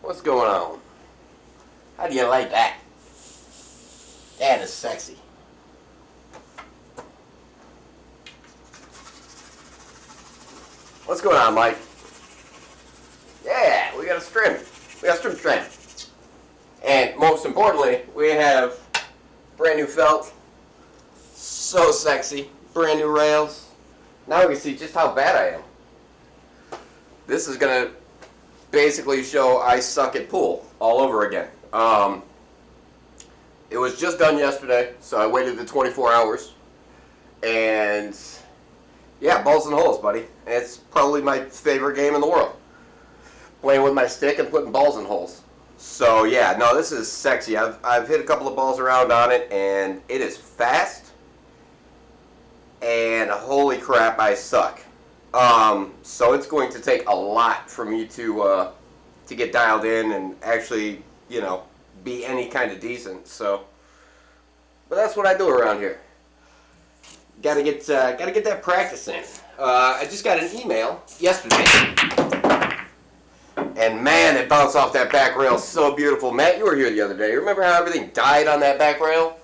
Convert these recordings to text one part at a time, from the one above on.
What's going on? How do you like that? That is sexy. What's going on, Mike? Yeah, we got a string. We got a string. And most importantly, we have brand new felt. So sexy. Brand new rails. Now we can see just how bad I am. This is going to basically show I suck at pool all over again. It was just done yesterday, so I waited the 24 hours. And yeah, balls and holes, buddy. It's probably my favorite game in the world. Playing with my stick and putting balls in holes. So yeah, no, this is sexy. I've hit a couple of balls around on it, and it is fast. And holy crap, I suck. So it's going to take a lot for me to get dialed in and actually, you know, be any kind of decent. So, but that's what I do around here. Gotta get that practice in. I just got an email yesterday, and man, it bounced off that back rail so beautiful. Matt, you were here the other day. Remember how everything died on that back rail?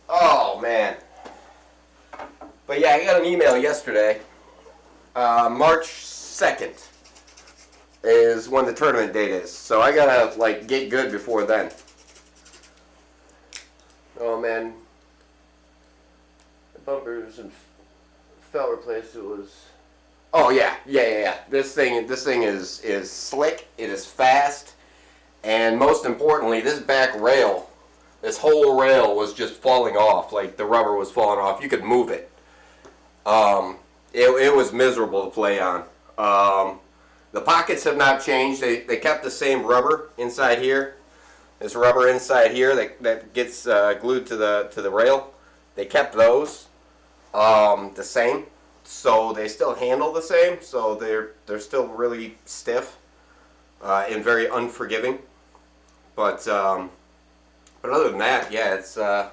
Oh man. But yeah, I got an email yesterday. March 2nd is when the tournament date is, so I gotta like get good before then. Oh man. Bumpers and felt replaced. It was. Oh yeah. This thing is slick. It is fast, and most importantly, this back rail, this whole rail was just falling off. Like the rubber was falling off. You could move it. It was miserable to play on. The pockets have not changed. They kept the same rubber inside here. This rubber inside here that gets glued to the rail. They kept those. The same, so they still handle the same, so they're still really stiff and very unforgiving. But other than that, yeah, it's I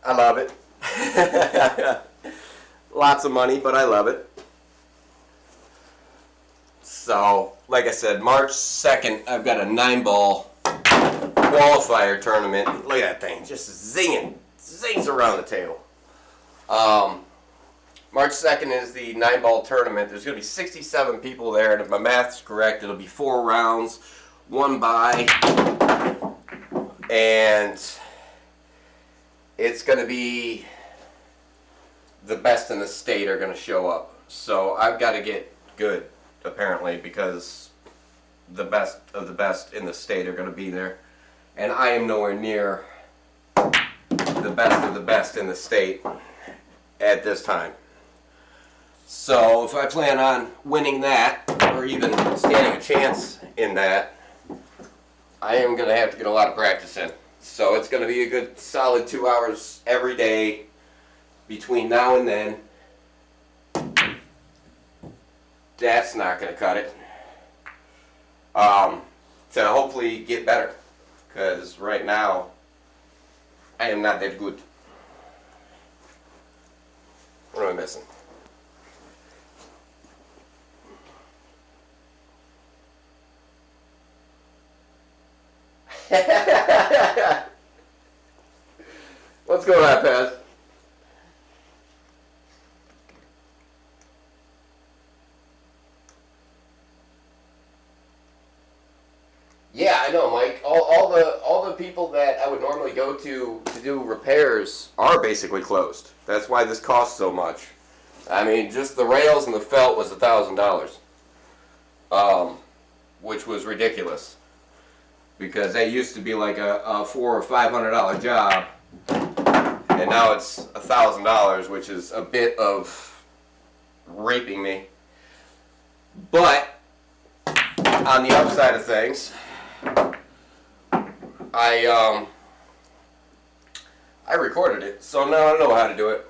love it. Lots of money, but I love it. So, like I said, March 2nd, I've got a 9-ball qualifier tournament. Look at that thing, just zings around the table. March 2nd is the 9-ball tournament. There's going to be 67 people there, and if my math's correct, it'll be 4 rounds, 1 bye, and it's going to be the best in the state are going to show up. So I've got to get good, apparently, because the best of the best in the state are going to be there, and I am nowhere near the best of the best in the state at this time. So if I plan on winning that, or even standing a chance in that, I am going to have to get a lot of practice in. So it's going to be a good solid 2 hours every day between now and then. That's not going to cut it. To hopefully get better, because right now I am not that good. What am I missing? What's going on, Paz? Yeah, I know, Mike. All the people that I would normally go to do repairs are basically closed. That's why this costs so much. I mean, just the rails and the felt was $1,000, which was ridiculous, because they used to be like a $400 or $500 job, and now it's $1,000, which is a bit of raping me. But on the upside of things, I recorded it, so now I know how to do it.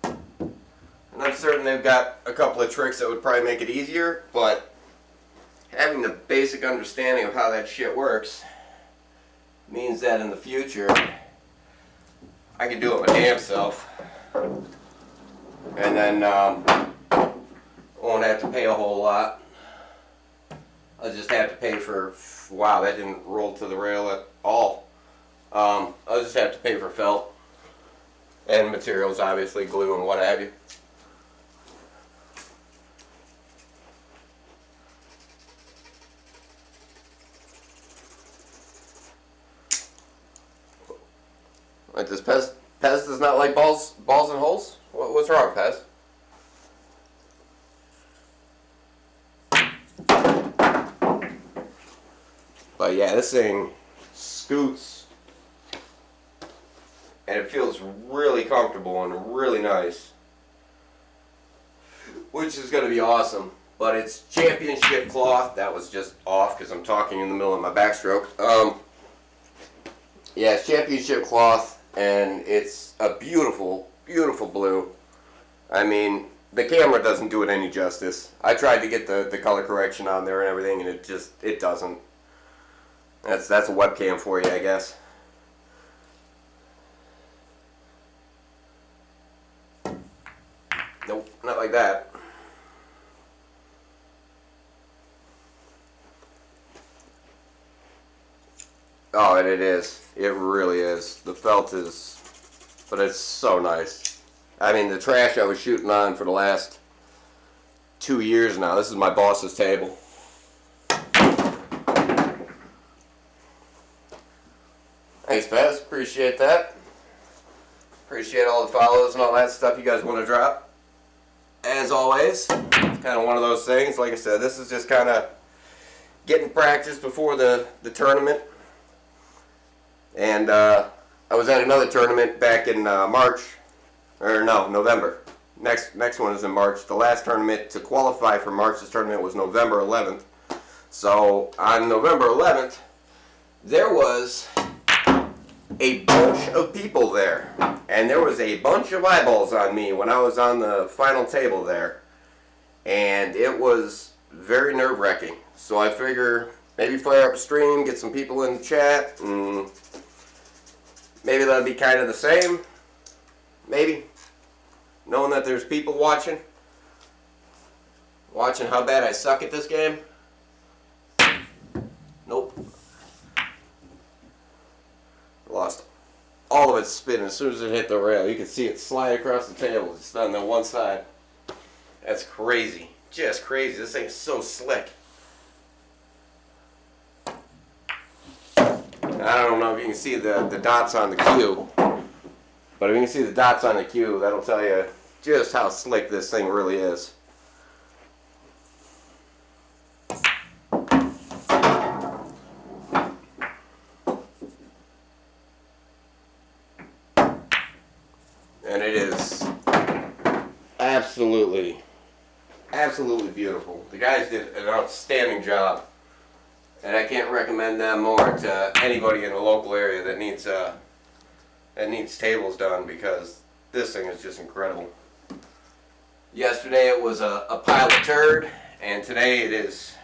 And I'm certain they've got a couple of tricks that would probably make it easier, but having the basic understanding of how that shit works means that in the future I can do it my damn self, and then won't have to pay a whole lot. I'll just have to pay for, wow, that didn't roll to the rail at all. I'll just have to pay for felt and materials, obviously, glue and what have you. Like this Pez does not like balls and holes? What's wrong, Pez? But yeah, this thing scoots and it feels really comfortable and really nice, which is going to be awesome. But it's championship cloth. That was just off because I'm talking in the middle of my backstroke. Yeah, it's championship cloth, and it's a beautiful, beautiful blue. I mean, the camera doesn't do it any justice. I tried to get the color correction on there and everything, and it doesn't. That's a webcam for you, I guess. Nope, not like that. Oh, and it is. It really is. The felt is, but it's so nice. I mean, the trash I was shooting on for the last 2 years now. This is my boss's table. Thanks, Pez. Appreciate that. Appreciate all the follows and all that stuff you guys want to drop. As always, it's kind of one of those things. Like I said, this is just kind of getting practice before the tournament. And I was at another tournament back in March, or no, November. Next one is in March. The last tournament to qualify for March's tournament was November 11th. So on November 11th, there was a bunch of people there. And there was a bunch of eyeballs on me when I was on the final table there. And it was very nerve-wracking. So I figure maybe fire up a stream, get some people in the chat, and maybe that'll be kind of the same. Maybe. Knowing that there's people watching how bad I suck at this game. Nope. Lost all of its spin as soon as it hit the rail. You can see it slide across the table just on the one side. That's crazy. Just crazy. This thing is so slick. I don't know if you can see the dots on the cue, but if you can see the dots on the cue, that'll tell you just how slick this thing really is. And it is absolutely beautiful. The guys did an outstanding job. And I can't recommend them more to anybody in the local area that needs tables done, because this thing is just incredible. Yesterday it was a pile of turd, and today it is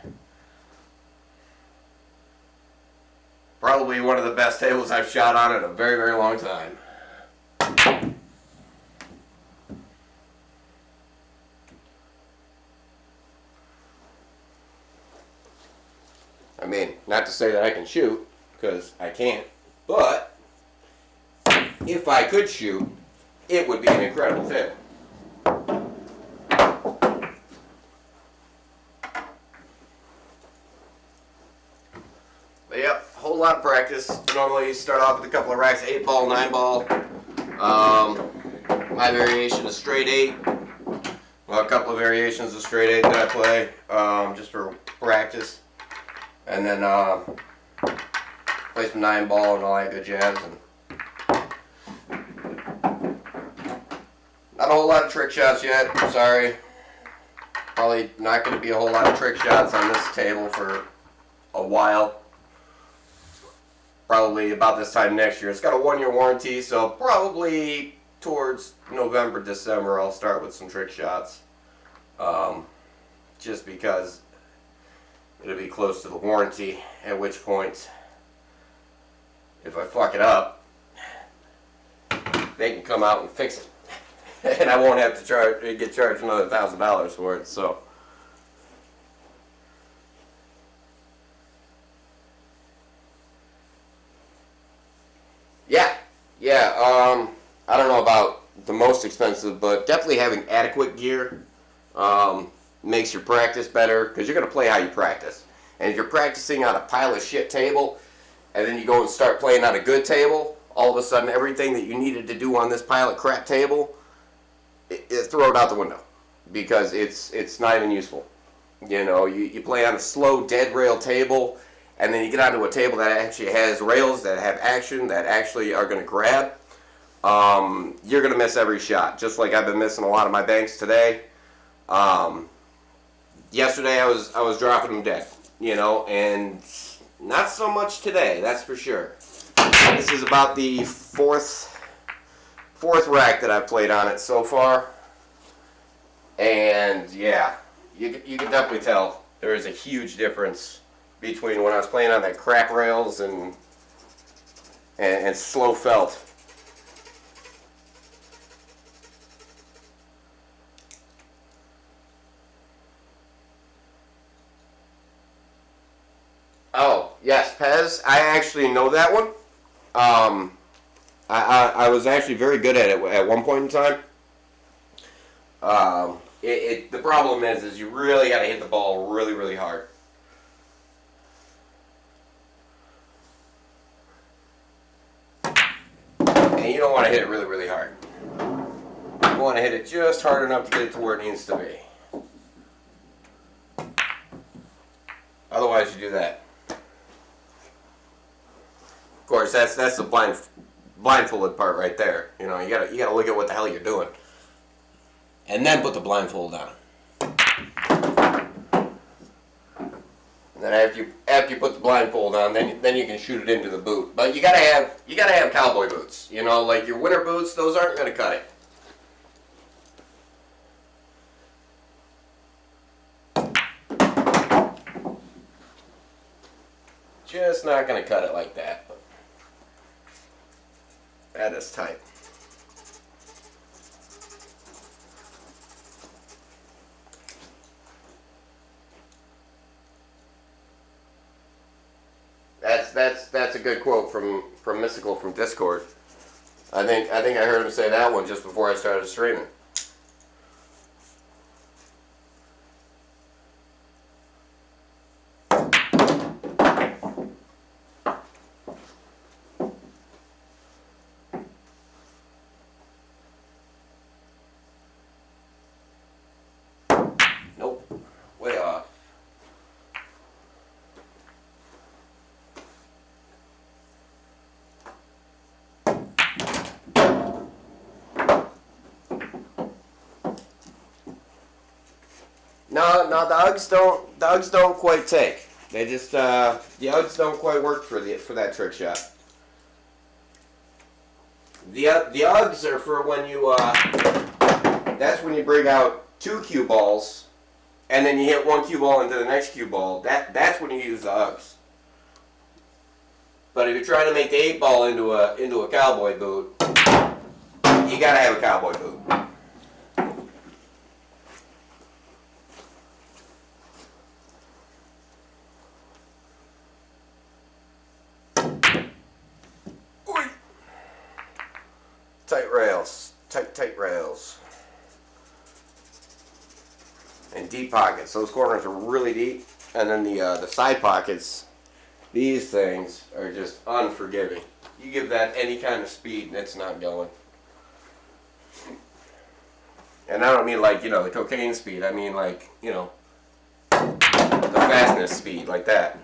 probably one of the best tables I've shot on in a very, very long time. I mean, not to say that I can shoot, because I can't, but if I could shoot, it would be an incredible table. But yep, a whole lot of practice. Normally you start off with a couple of racks, 8 ball, 9 ball. My variation is straight 8. Well, a couple of variations of straight 8 that I play, just for practice. And then play some 9 ball and all that good jazz. And not a whole lot of trick shots yet, sorry. Probably not going to be a whole lot of trick shots on this table for a while. Probably about this time next year. It's got a 1-year warranty, so probably towards November, December I'll start with some trick shots. Just because it'll be close to the warranty, at which point, if I fuck it up, they can come out and fix it. And I won't have to get charged another $1,000 for it, so. expensive, but definitely having adequate gear makes your practice better, because you're going to play how you practice. And if you're practicing on a pile of shit table, and then you go and start playing on a good table, all of a sudden everything that you needed to do on this pile of crap table, throw it out the window, because it's not even useful. You know, you play on a slow dead rail table, and then you get onto a table that actually has rails that have action, that actually are going to grab. You're going to miss every shot, just like I've been missing a lot of my banks today. Yesterday I was dropping them dead, you know, and not so much today, that's for sure. This is about the fourth rack that I've played on it so far, and yeah, you can definitely tell there is a huge difference between when I was playing on that crap rails and slow felt. Oh, yes, Pez. I actually know that one. I was actually very good at it at one point in time. The problem is you really got to hit the ball really, really hard. And you don't want to hit it really, really hard. You want to hit it just hard enough to get it to where it needs to be. Otherwise, you do that. Of course, that's the blindfolded part right there. You know, you gotta look at what the hell you're doing, and then put the blindfold on. And then after you put the blindfold on, then you can shoot it into the boot. But you gotta have cowboy boots. You know, like your winter boots, those aren't gonna cut it. Just not gonna cut it like that. That is tight. That's a good quote from Mystical from Discord. I think I heard him say that one just before I started streaming. Way off. No, the Uggs don't quite take. They just the Uggs don't quite work for that trick shot. The Uggs are for when you that's when you bring out two cue balls, and then you hit one cue ball into the next cue ball. That's when you use the Uggs. But if you're trying to make the 8-ball into a cowboy boot, you gotta have a cowboy boot. Tight rails, tight rails. And deep pockets. Those corners are really deep, and then the side pockets, these things are just unforgiving. You give that any kind of speed and it's not going. And I don't mean like, you know, the cocaine speed. I mean like, you know, the fastness speed, like that.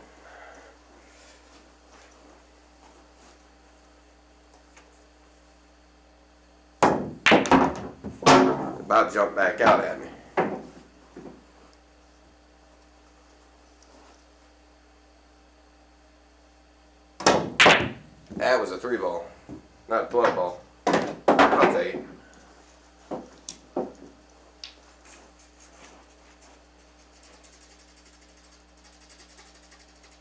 About to jump back out at me. That was a 3-ball, not a 12-ball. I'll tell you.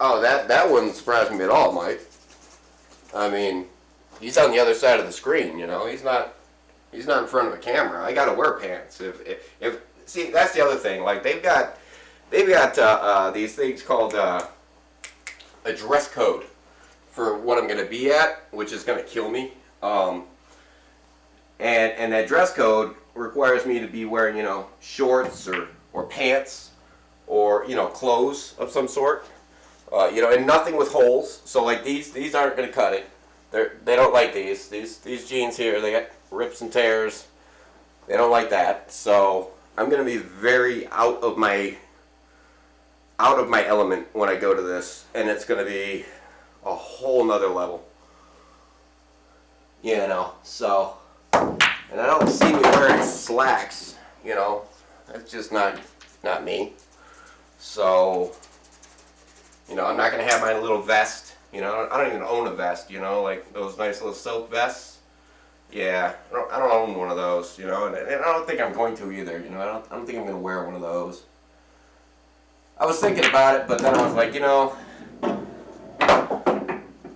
Oh, that wouldn't surprise me at all, Mike. I mean, he's on the other side of the screen, you know. He's not in front of a camera. I gotta wear pants. If see, that's the other thing. Like they've got these things called a dress code for what I'm gonna be at, which is gonna kill me. And that dress code requires me to be wearing, you know, shorts or pants or, you know, clothes of some sort. You know, and nothing with holes. So like these aren't going to cut it. They don't like these. These jeans here, they got rips and tears. They don't like that. So I'm going to be very out of my element when I go to this, and it's going to be a whole nother level. You know, so, and I don't see me wearing slacks, you know, that's just not me. So, you know, I'm not going to have my little vest, you know, I don't even own a vest, you know, like those nice little silk vests. Yeah, I don't own one of those, you know, and I don't think I'm going to either, you know, I don't think I'm going to wear one of those. I was thinking about it, but then I was like, you know,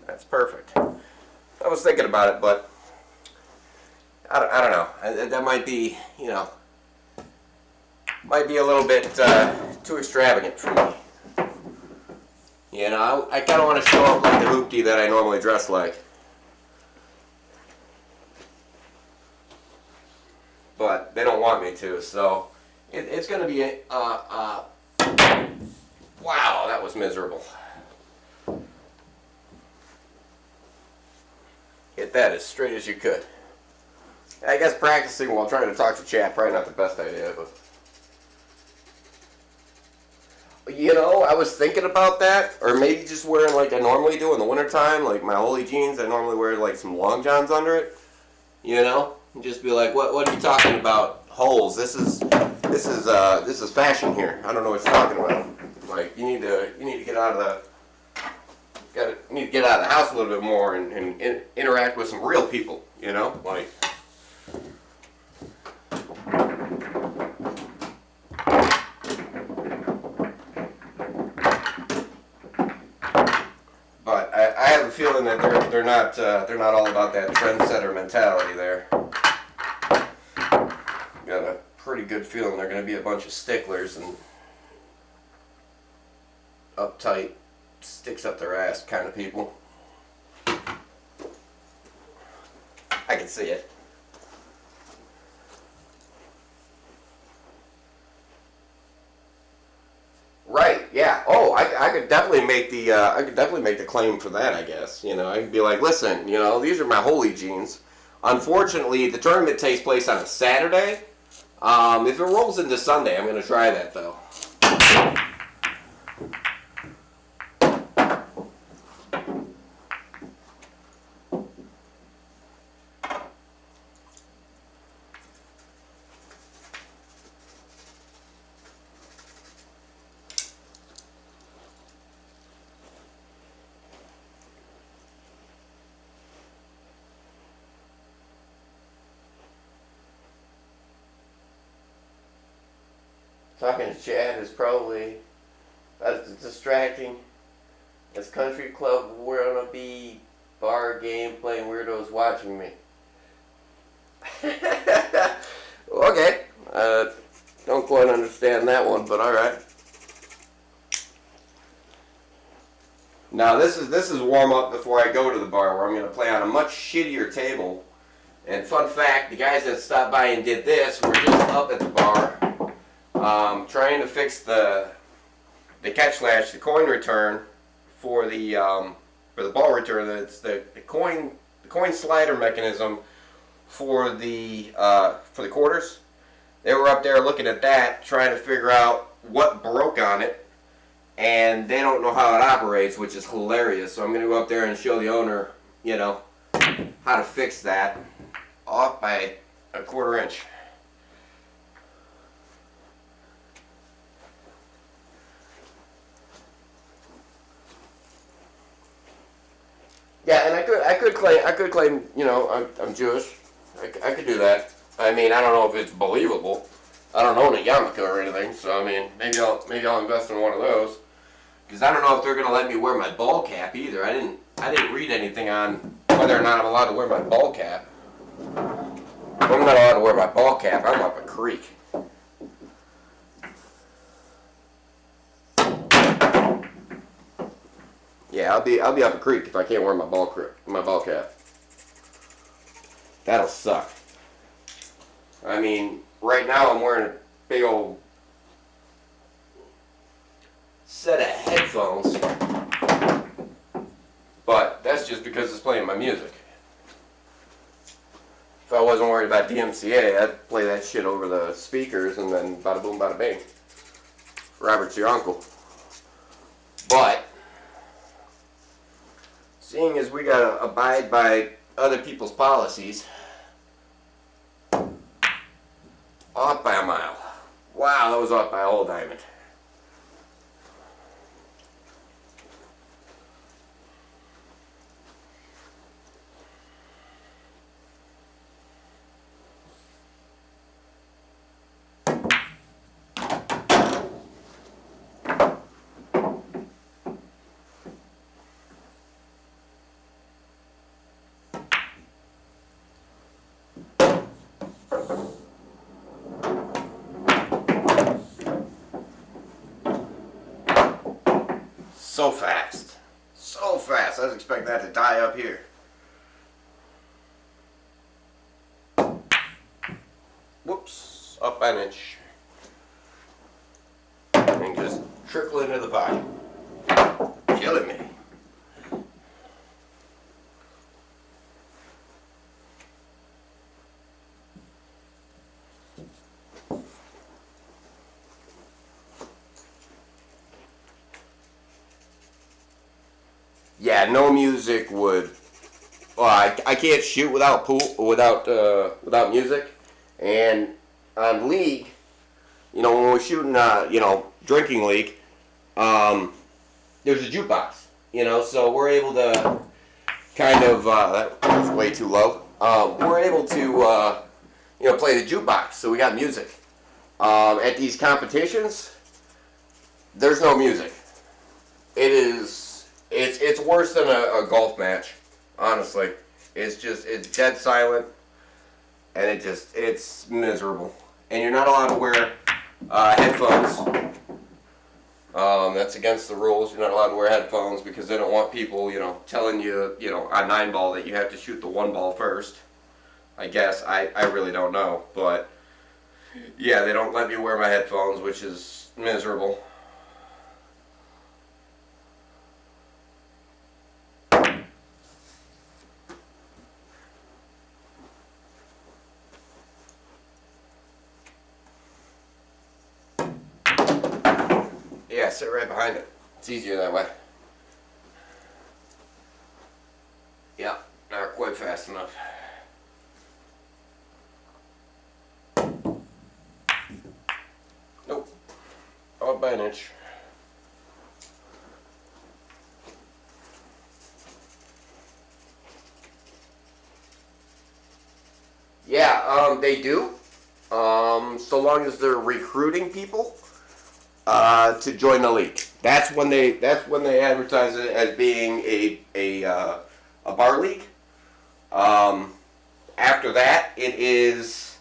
that's perfect. I was thinking about it, but I don't know. That might be, you know, might be a little bit too extravagant for me. You know, I kind of want to show up like the hoopty that I normally dress like. But they don't want me to, so it's going to be wow, that was miserable. Get that as straight as you could. I guess practicing while trying to talk to chat probably not the best idea, but you know, I was thinking about that, or maybe just wearing like I normally do in the wintertime, like my Holy jeans. I normally wear like some long johns under it, you know, and just be like, what are you talking about? Holes. This is fashion here. I don't know what you're talking about. Like you need to get out of the need to get out of the house a little bit more and interact with some real people, you know, like. But I have a feeling that they're not all about that trendsetter mentality there. Got a pretty good feeling they're going to be a bunch of sticklers and uptight, sticks up their ass kind of people. I can see it. Right? Yeah. Oh, I could definitely make the claim for that. I guess, you know, I could be like, listen, you know, these are my Holy jeans. Unfortunately, the tournament takes place on a Saturday. If it rolls into Sunday, I'm going to try that though. Talking to Chad is probably as distracting as country club wannabe bar game playing weirdos watching me. Okay, don't quite understand that one, but all right. Now this is warm up before I go to the bar, where I'm going to play on a much shittier table. And fun fact, the guys that stopped by and did this were just up at the bar. Trying to fix the catch latch, the coin return for the ball return. It's the coin slider mechanism for the quarters. They were up there looking at that, trying to figure out what broke on it, and they don't know how it operates, which is hilarious. So I'm going to go up there and show the owner, you know, how to fix that off by a 1/4 inch. Yeah, and I could claim, you know, I'm Jewish. I could do that. I mean, I don't know if it's believable. I don't own a yarmulke or anything, so I mean, maybe I'll invest in one of those. Because I don't know if they're gonna let me wear my ball cap either. I didn't read anything on whether or not I'm allowed to wear my ball cap. If I'm not allowed to wear my ball cap, I'm up a creek. Yeah, I'll be up a creek if I can't wear my ball cap. That'll suck. I mean, right now I'm wearing a big old set of headphones, but that's just because it's playing my music. If I wasn't worried about DMCA, I'd play that shit over the speakers and then bada boom, bada bing. Robert's your uncle. But, seeing as we gotta abide by other people's policies, off by a mile. Wow, that was off by a whole diamond. So fast. So fast. I was expecting that to die up here. Whoops. Up by an inch. And just trickle into the pot. Killing me. Yeah, no music would. Well, I can't shoot without without music, and on League, you know, when we're shooting, drinking League, there's a jukebox, you know, so we're able to kind of that was way too low. We're able to play the jukebox, so we got music. At these competitions, there's no music. It's worse than a golf match, honestly. It's dead silent, and it's miserable. And you're not allowed to wear headphones. That's against the rules. You're not allowed to wear headphones because they don't want people, telling you, on 9-ball that you have to shoot the 1-ball first. I guess. I really don't know. But, yeah, they don't let me wear my headphones, which is miserable. Yeah, sit right behind it. It's easier that way. Yeah, not quite fast enough. Nope. Off by an inch. Yeah, they do. So long as they're recruiting people to join the league. That's when they advertise it as being a bar league. After that, it is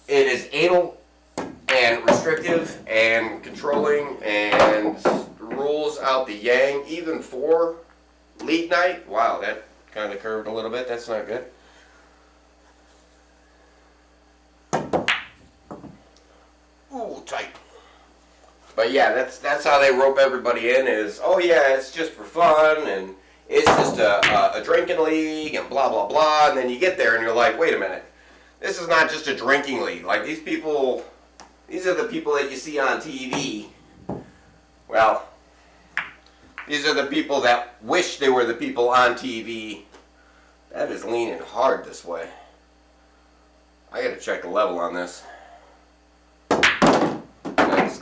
anal and restrictive and controlling and rules out the yang. Even for league night. Wow, that kind of curved a little bit. That's not good. Ooh, tight. But yeah, that's how they rope everybody in is, oh yeah, it's just for fun, and it's just a drinking league, and blah, blah, blah, and then you get there and you're like, wait a minute, this is not just a drinking league. Like, these are the people that you see on TV. Well, these are the people that wish they were the people on TV. That is leaning hard this way. I gotta check the level on this.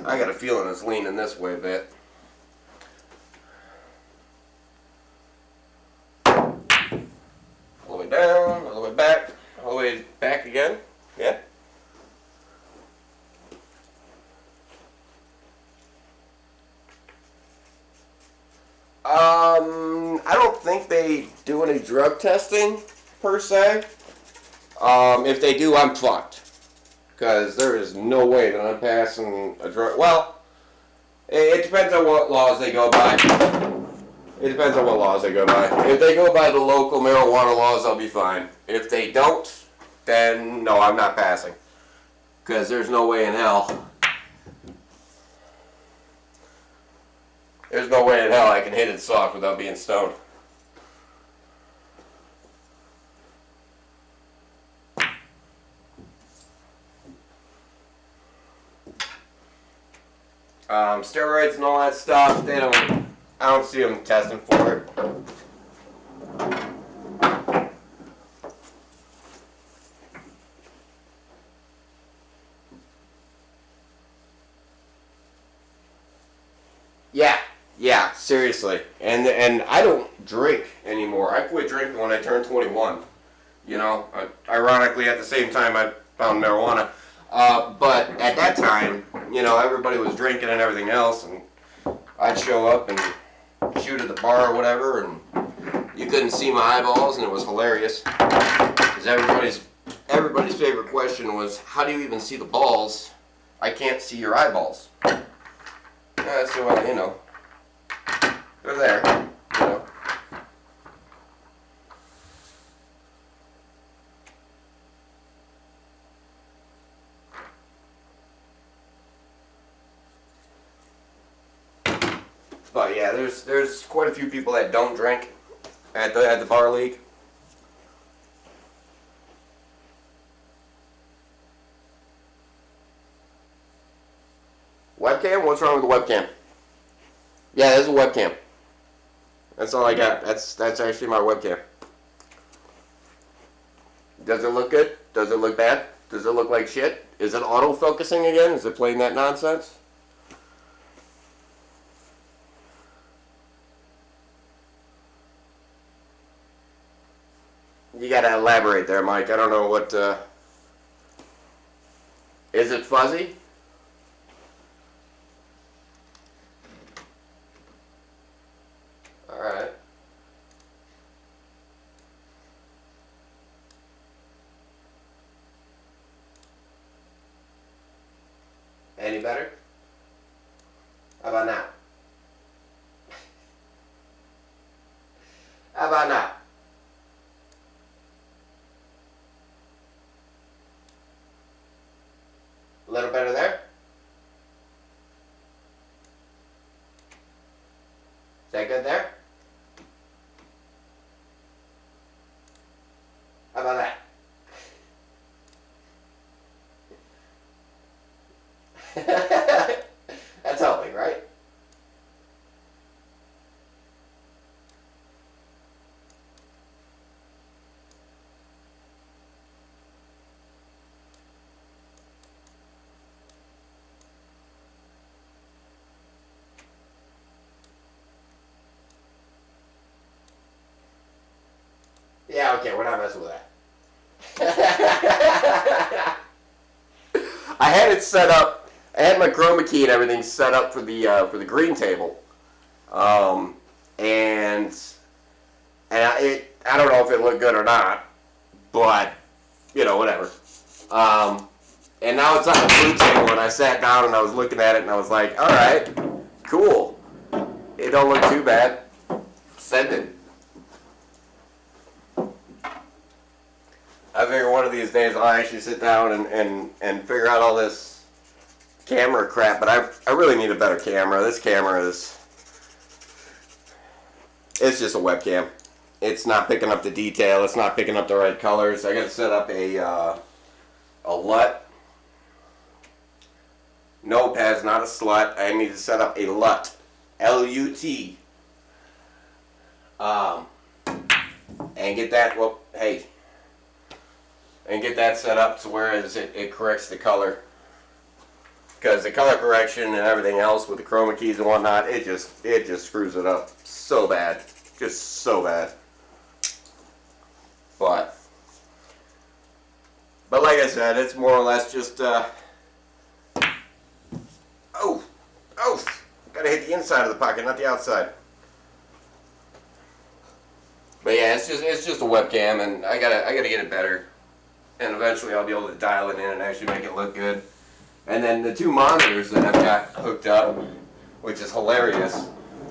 I got a feeling it's leaning this way a bit. All the way down, all the way back, all the way back again. Yeah? I don't think they do any drug testing, per se. If they do, I'm fucked. Because there is no way that I'm passing a drug. Well, it depends on what laws they go by. It depends on what laws they go by. If they go by the local marijuana laws, I'll be fine. If they don't, then no, I'm not passing. Because there's no way in hell. There's no way in hell I can hit it soft without being stoned. Steroids and all that stuff, I don't see them testing for it. Yeah, seriously. And I don't drink anymore. I quit drinking when I turned 21. You know, ironically at the same time I found marijuana. But at that time, you know, everybody was drinking and everything else, and I'd show up and shoot at the bar or whatever, and you couldn't see my eyeballs, and it was hilarious. Because everybody's favorite question was, how do you even see the balls? I can't see your eyeballs. So, well, you know, they're there, you know. But yeah, there's quite a few people that don't drink at the bar league. Webcam? What's wrong with the webcam? Yeah, there's a webcam. That's all I got. That's actually my webcam. Does it look good? Does it look bad? Does it look like shit? Is it auto-focusing again? Is it playing that nonsense? You gotta elaborate there, Mike. I don't know what, is it fuzzy? Alright. Any better? How about now? How about now? A little better there? Is that good there? How about that? That's helping, right? Yeah, okay, we're not messing with that. I had it set up. I had my chroma key and everything set up for the green table, and I don't know if it looked good or not, but you know, whatever. And now it's on the blue table, and I sat down and I was looking at it and I was like, all right, cool. It don't look too bad. Send it. I figure one of these days I'll actually sit down and figure out all this camera crap, but I really need a better camera. This camera it's just a webcam. It's not picking up the detail. It's not picking up the right colors. I got to set up a LUT. Nope, has not a slut. I need to set up a LUT. L-U-T. And get that, well, hey. And get that set up to where it corrects the color. Because the color correction and everything else with the chroma keys and whatnot, it just screws it up so bad. Just so bad. But like I said, it's more or less just gotta hit the inside of the pocket, not the outside. But yeah, it's just a webcam, and I gotta get it better. And eventually I'll be able to dial it in and actually make it look good. And then the two monitors that I've got hooked up, which is hilarious,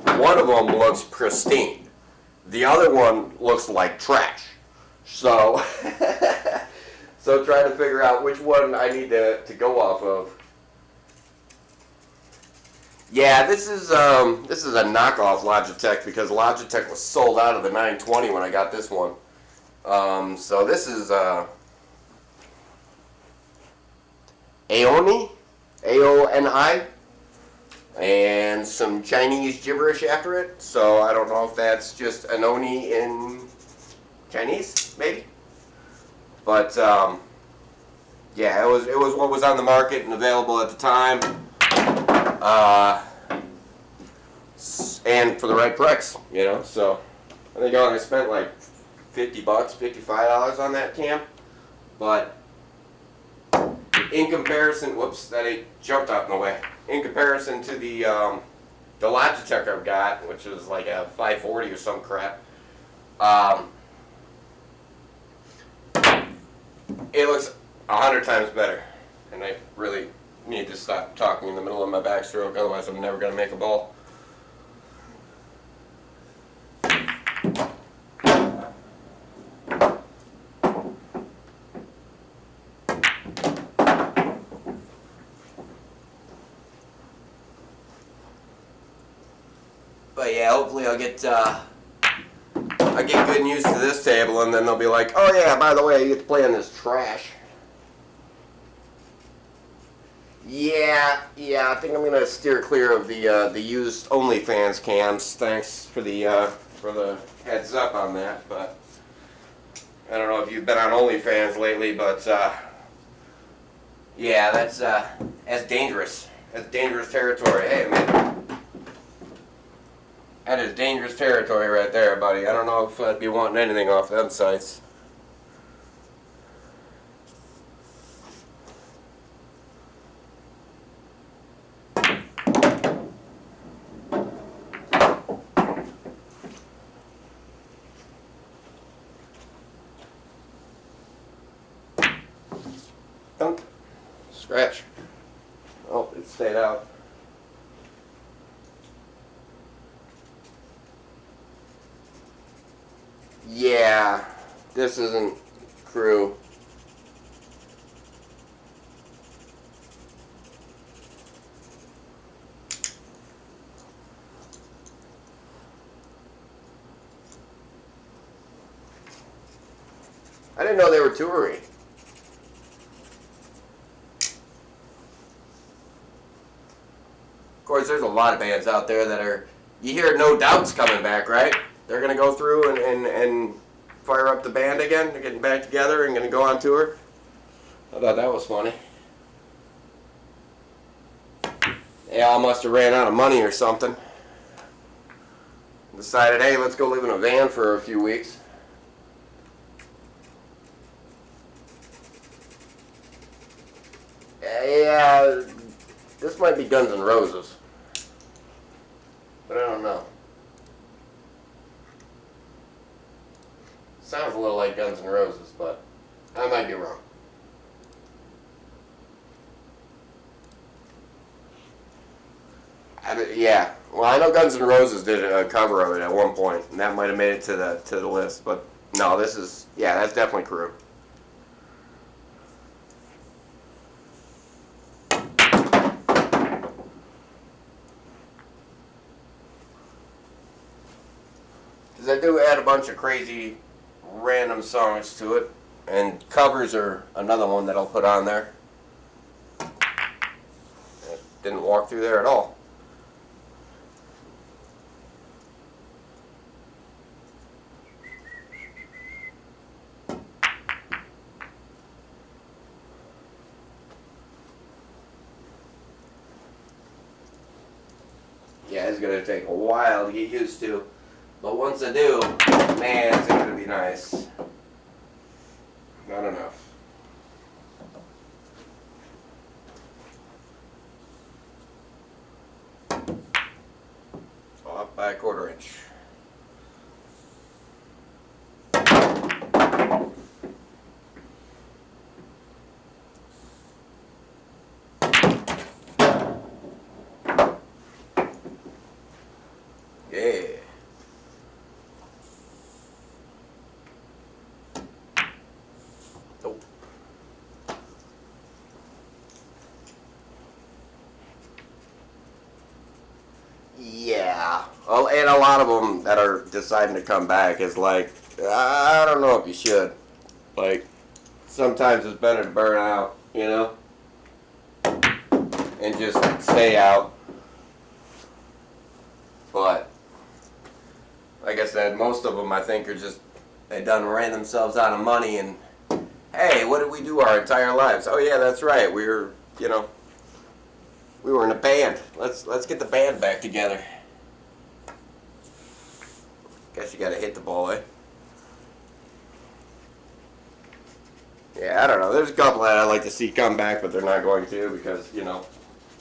one of them looks pristine. The other one looks like trash. So So trying to figure out which one I need to go off of. Yeah, this is a knockoff Logitech because Logitech was sold out of the 920 when I got this one. So this is Aoni, Aoni, and some Chinese gibberish after it. So I don't know if that's just Anoni in Chinese, maybe. But yeah, it was what was on the market and available at the time, and for the right price, you know. So I think I spent like $50, $55 on that cam, but in comparison, whoops, that ain't jumped out in the way. In comparison to the Logitech I've got, which is like a 540 or some crap, it looks 100 times better. And I really need to stop talking in the middle of my backstroke, otherwise I'm never going to make a ball. But yeah, hopefully I get good news to this table, and then they'll be like, oh yeah, by the way, you get to play on this trash. Yeah, I think I'm gonna steer clear of the used OnlyFans cams. Thanks for the heads up on that, but I don't know if you've been on OnlyFans lately, but yeah, that's dangerous. That's dangerous territory. Hey, man. That is dangerous territory right there, buddy. I don't know if I'd be wanting anything off them sites. Thunk. Scratch. Oh, it stayed out. Yeah, this isn't crew. I didn't know they were touring. Of course, there's a lot of bands out there that are, you hear No Doubt's coming back, right? They're going to go through and fire up the band again. They're getting back together and going to go on tour. I thought that was funny. They all must have ran out of money or something. Decided, hey, let's go live in a van for a few weeks. Yeah, this might be Guns N' Roses. But I don't know. Sounds a little like Guns N' Roses, but I might be wrong. Yeah, well, I know Guns N' Roses did a cover of it at one point, and that might have made it to the list. But no, this is, yeah, that's definitely Crew. Because I do add a bunch of crazy random songs to it, and covers are another one that I'll put on there. It didn't walk through there at all. Yeah, it's going to take a while to get used to. But once I do, man, it's going to be nice. Not enough. Off by a 1/4 inch. Yeah. Nope. Well, and a lot of them that are deciding to come back is like, I don't know if you should. Like, sometimes it's better to burn out, you know, and just stay out. But like I said, most of them I think are just, they done ran themselves out of money, and hey, what did we do our entire lives? Oh yeah, that's right. We were, you know, we were in a band. Let's get the band back together. Guess you gotta hit the ball, eh? Yeah, I don't know. There's a couple that I'd like to see come back, but they're not going to because, you know,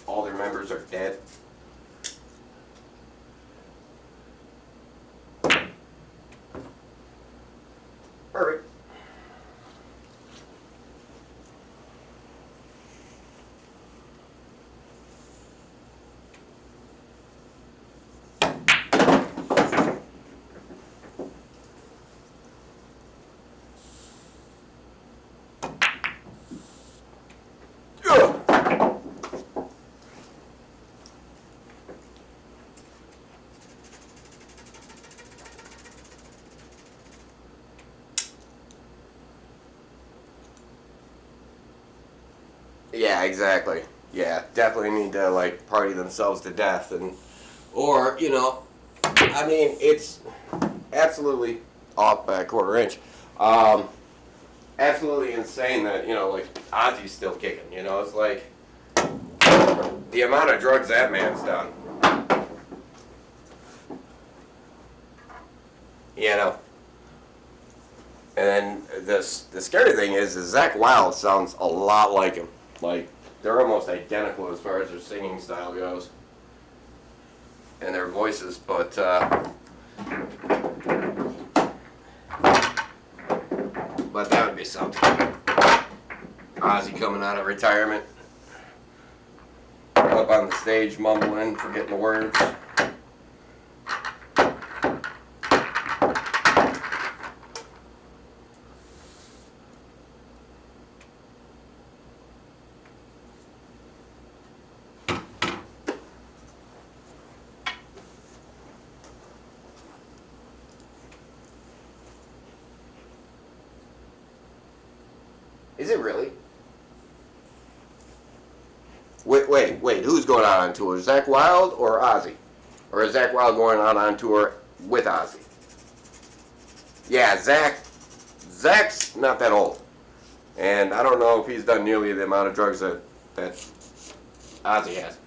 all their members are dead. Perfect. Yeah, exactly. Yeah, definitely need to like party themselves to death, and or you know, I mean it's absolutely off by a quarter inch. Absolutely insane that you know like Ozzy's still kicking. You know, it's like the amount of drugs that man's done. You know, and then the scary thing is Zakk Wylde sounds a lot like him. Like, they're almost identical as far as their singing style goes. And their voices, but, that would be something. Ozzy coming out of retirement. Up on the stage mumbling, forgetting the words. Is it really? Wait, who's going out on tour? Zakk Wylde or Ozzy? Or is Zakk Wylde going out on tour with Ozzy? Yeah, Zack's not that old. And I don't know if he's done nearly the amount of drugs that Ozzy has.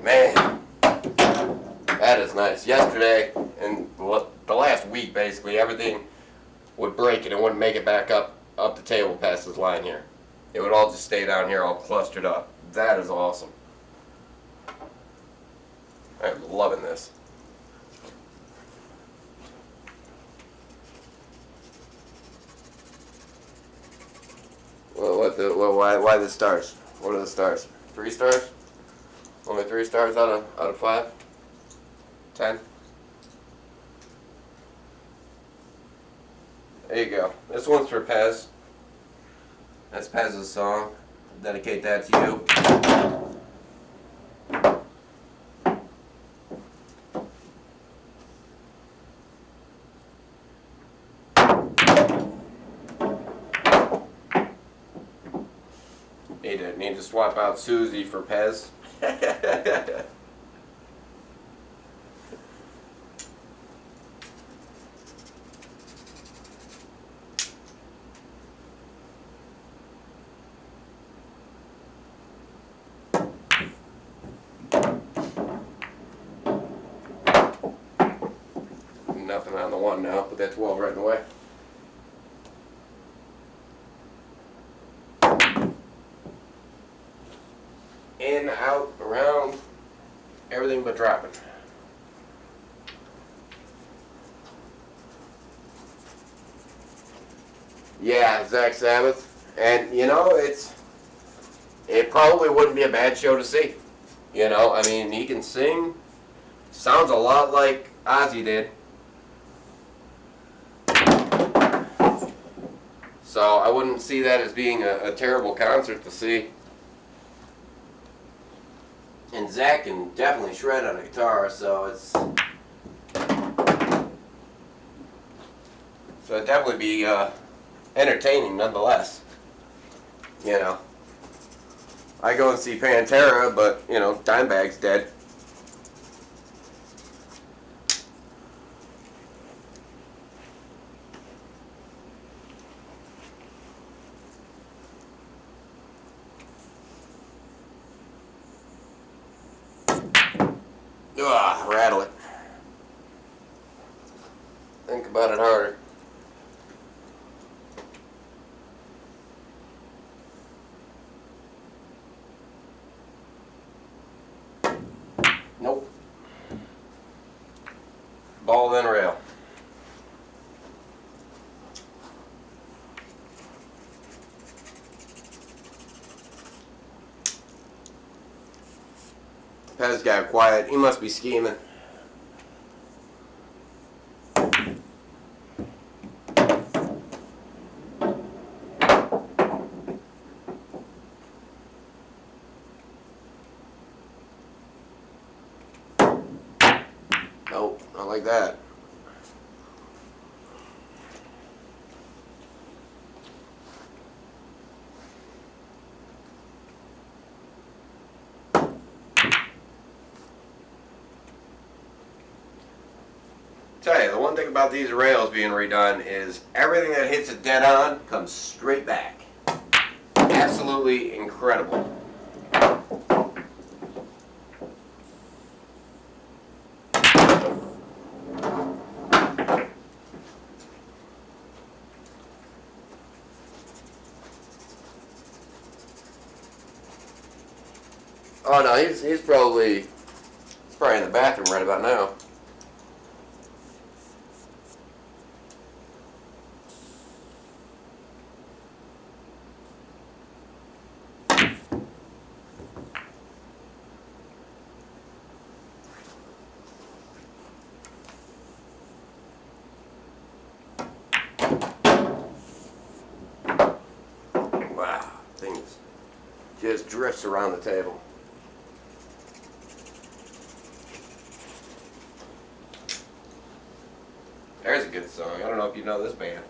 Man, that is nice. Yesterday, and the last week basically, everything would break and it wouldn't make it back up the table past this line here. It would all just stay down here all clustered up. That is awesome. I'm loving this. Well, why the stars? What are the stars? 3 stars? Only 3 stars out of 5? 10? There you go. This one's for Pez. That's Pez's song. Dedicate that to you. Need to swap out Susie for Pez. Nothing on the one now, put that 12 right in the way. In, out, around, everything but dropping. Yeah, Zach Sabbath. And, you know, it probably wouldn't be a bad show to see. You know, I mean, he can sing. Sounds a lot like Ozzy did. So I wouldn't see that as being a terrible concert to see. And Zach can definitely shred on a guitar, so it'd definitely be entertaining nonetheless. You know, I go and see Pantera, but you know, Dimebag's dead. Ugh, rattle it. Think about it harder. Nope. Ball then rail. Pez got quiet. He must be scheming. Nope, not like that. Tell you, the one thing about these rails being redone is everything that hits it dead on comes straight back. Absolutely incredible. Oh no, he's probably in the bathroom right about now. Wow, things just drifts around the table. There's a good song. I don't know if you know this band.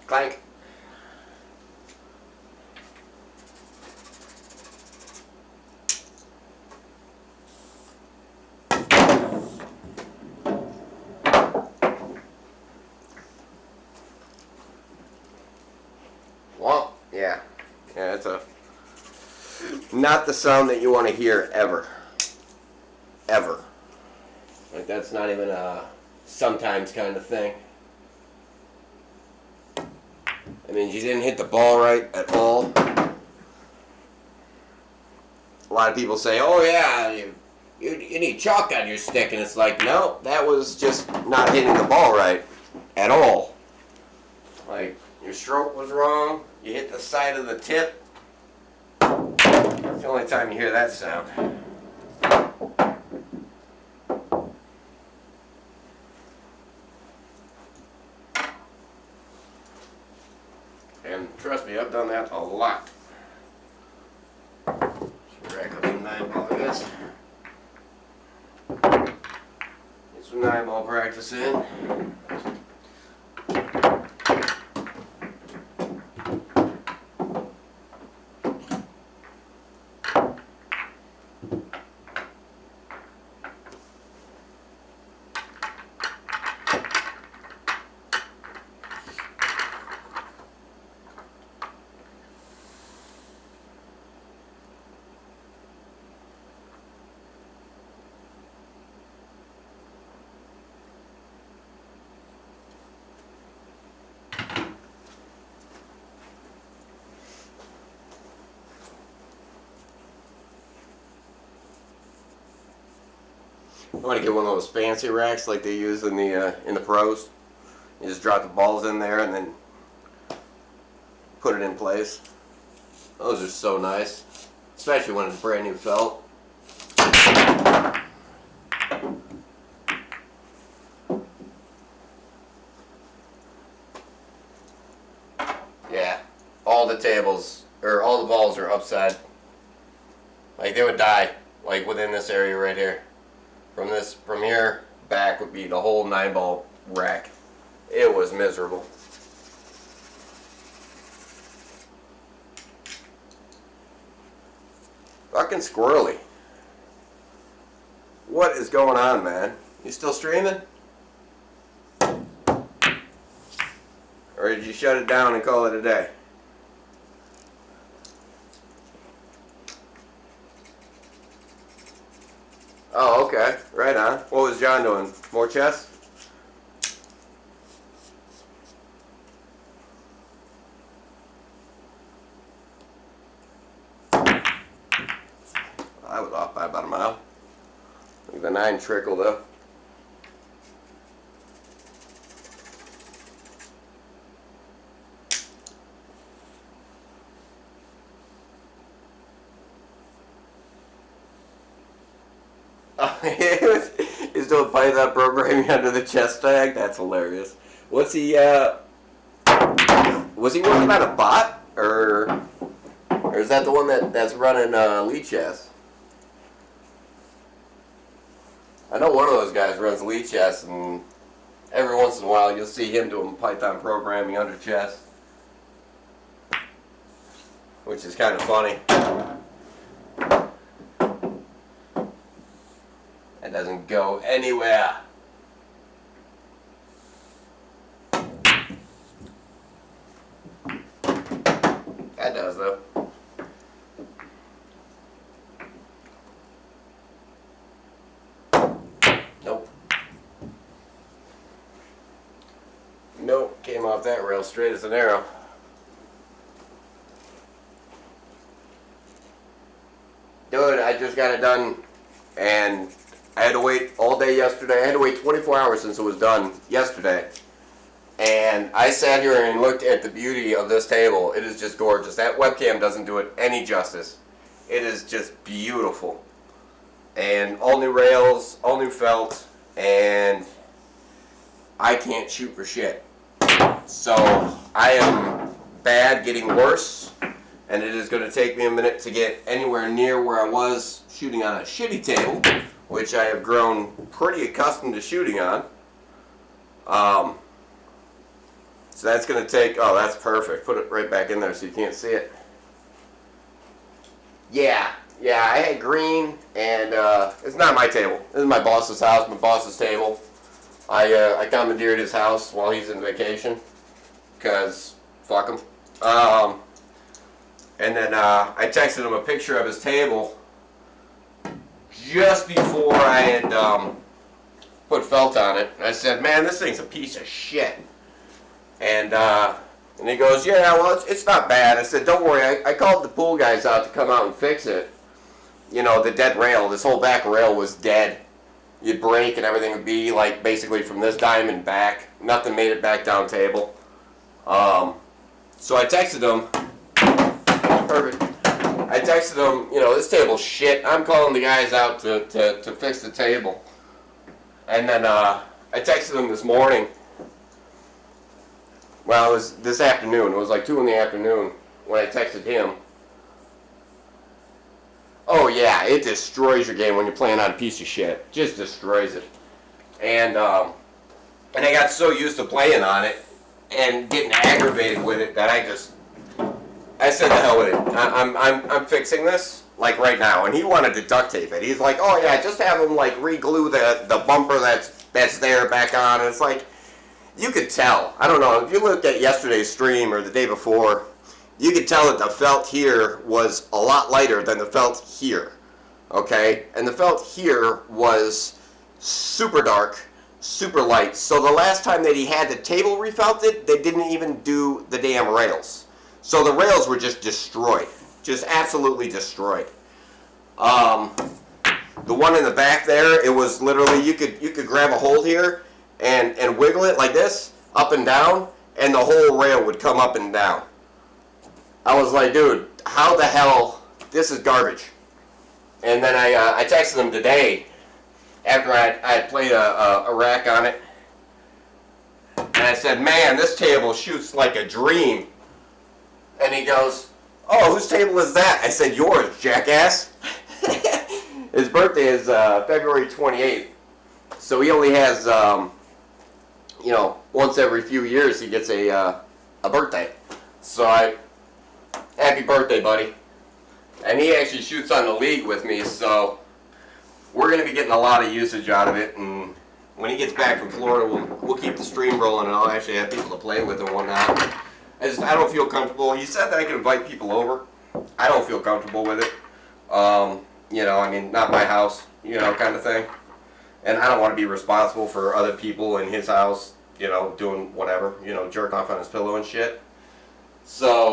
Clank. Well, yeah. Yeah, it's not the sound that you want to hear ever. Ever. Like, that's not even a sometimes kind of thing. I mean, you didn't hit the ball right at all. A lot of people say, oh yeah, you need chalk on your stick, and it's like, no, that was just not hitting the ball right at all. Like, your stroke was wrong, you hit the side of the tip. It's the only time you hear that sound. And trust me, I've done that a lot. Rack up some 9-ball, I guess. Get some 9-ball practice in. I want to get one of those fancy racks like they use in the pros. You just drop the balls in there and then put it in place. Those are so nice, especially when it's brand new felt. Yeah, all the tables, or all the balls are upside. Like they would die, like within this area right here. From here back would be the whole 9-ball rack. It was miserable. Fucking squirrely. What is going on, man? You still streaming? Or did you shut it down and call it a day? Oh, okay. Right on. What was John doing? More chess? I was off by about a mile. Look at the 9 trickle though. He's doing Python programming under the chess tag. That's hilarious. What's he? Was he working on a bot, or is that the one that's running lead chess? I know one of those guys runs lead chess, and every once in a while you'll see him doing Python programming under chess, which is kind of funny. It doesn't go anywhere. That does though. Nope. Nope, came off that rail straight as an arrow. Dude, I just got it done, and I had to wait all day yesterday. I had to wait 24 hours since it was done yesterday. And I sat here and looked at the beauty of this table. It is just gorgeous. That webcam doesn't do it any justice. It is just beautiful. And all new rails, all new felt, and I can't shoot for shit. So I am bad getting worse, and it is going to take me a minute to get anywhere near where I was shooting on a shitty table, which I have grown pretty accustomed to shooting on. So that's going to take, oh, that's perfect. Put it right back in there so you can't see it. Yeah, I had green, and it's not my table. This is my boss's house, my boss's table. I commandeered his house while he's in vacation, because fuck him. And then I texted him a picture of his table just before I had put felt on it. I said, man, this thing's a piece of shit. And he goes, yeah, well, it's not bad. I said, don't worry. I called the pool guys out to come out and fix it. You know, the dead rail, this whole back rail was dead. You'd break and everything would be like basically from this diamond back. Nothing made it back down table. So I texted him. Perfect. I texted him, you know, this table's shit. I'm calling the guys out to fix the table. And then I texted him this morning. Well, it was this afternoon. It was like 2 in the afternoon when I texted him. Oh yeah, it destroys your game when you're playing on a piece of shit. Just destroys it. And I got so used to playing on it and getting aggravated with it that I said the hell with it. I'm fixing this like right now. And he wanted to duct tape it. He's like, oh yeah, just have him like re-glue the bumper that's there back on. And it's like, you could tell. I don't know, if you looked at yesterday's stream or the day before, you could tell that the felt here was a lot lighter than the felt here. Okay? And the felt here was super dark, super light. So the last time that he had the table refelted, they didn't even do the damn rails. So the rails were just destroyed. Just absolutely destroyed. The one in the back there, it was literally, you could grab a hold here and wiggle it like this, up and down, and the whole rail would come up and down. I was like, dude, how the hell, this is garbage. And then I texted him today, after I had played a rack on it, and I said, man, this table shoots like a dream. And he goes, oh, whose table is that? I said, yours, jackass. His birthday is February 28th. So he only has, you know, once every few years he gets a birthday. So happy birthday, buddy. And he actually shoots on the league with me, so we're going to be getting a lot of usage out of it. And when he gets back from Florida, we'll keep the stream rolling, and I'll actually have people to play with and whatnot. I don't feel comfortable. He said that I could invite people over. I don't feel comfortable with it. You know, I mean, not my house, you know, kind of thing. And I don't want to be responsible for other people in his house, you know, doing whatever, you know, jerking off on his pillow and shit. So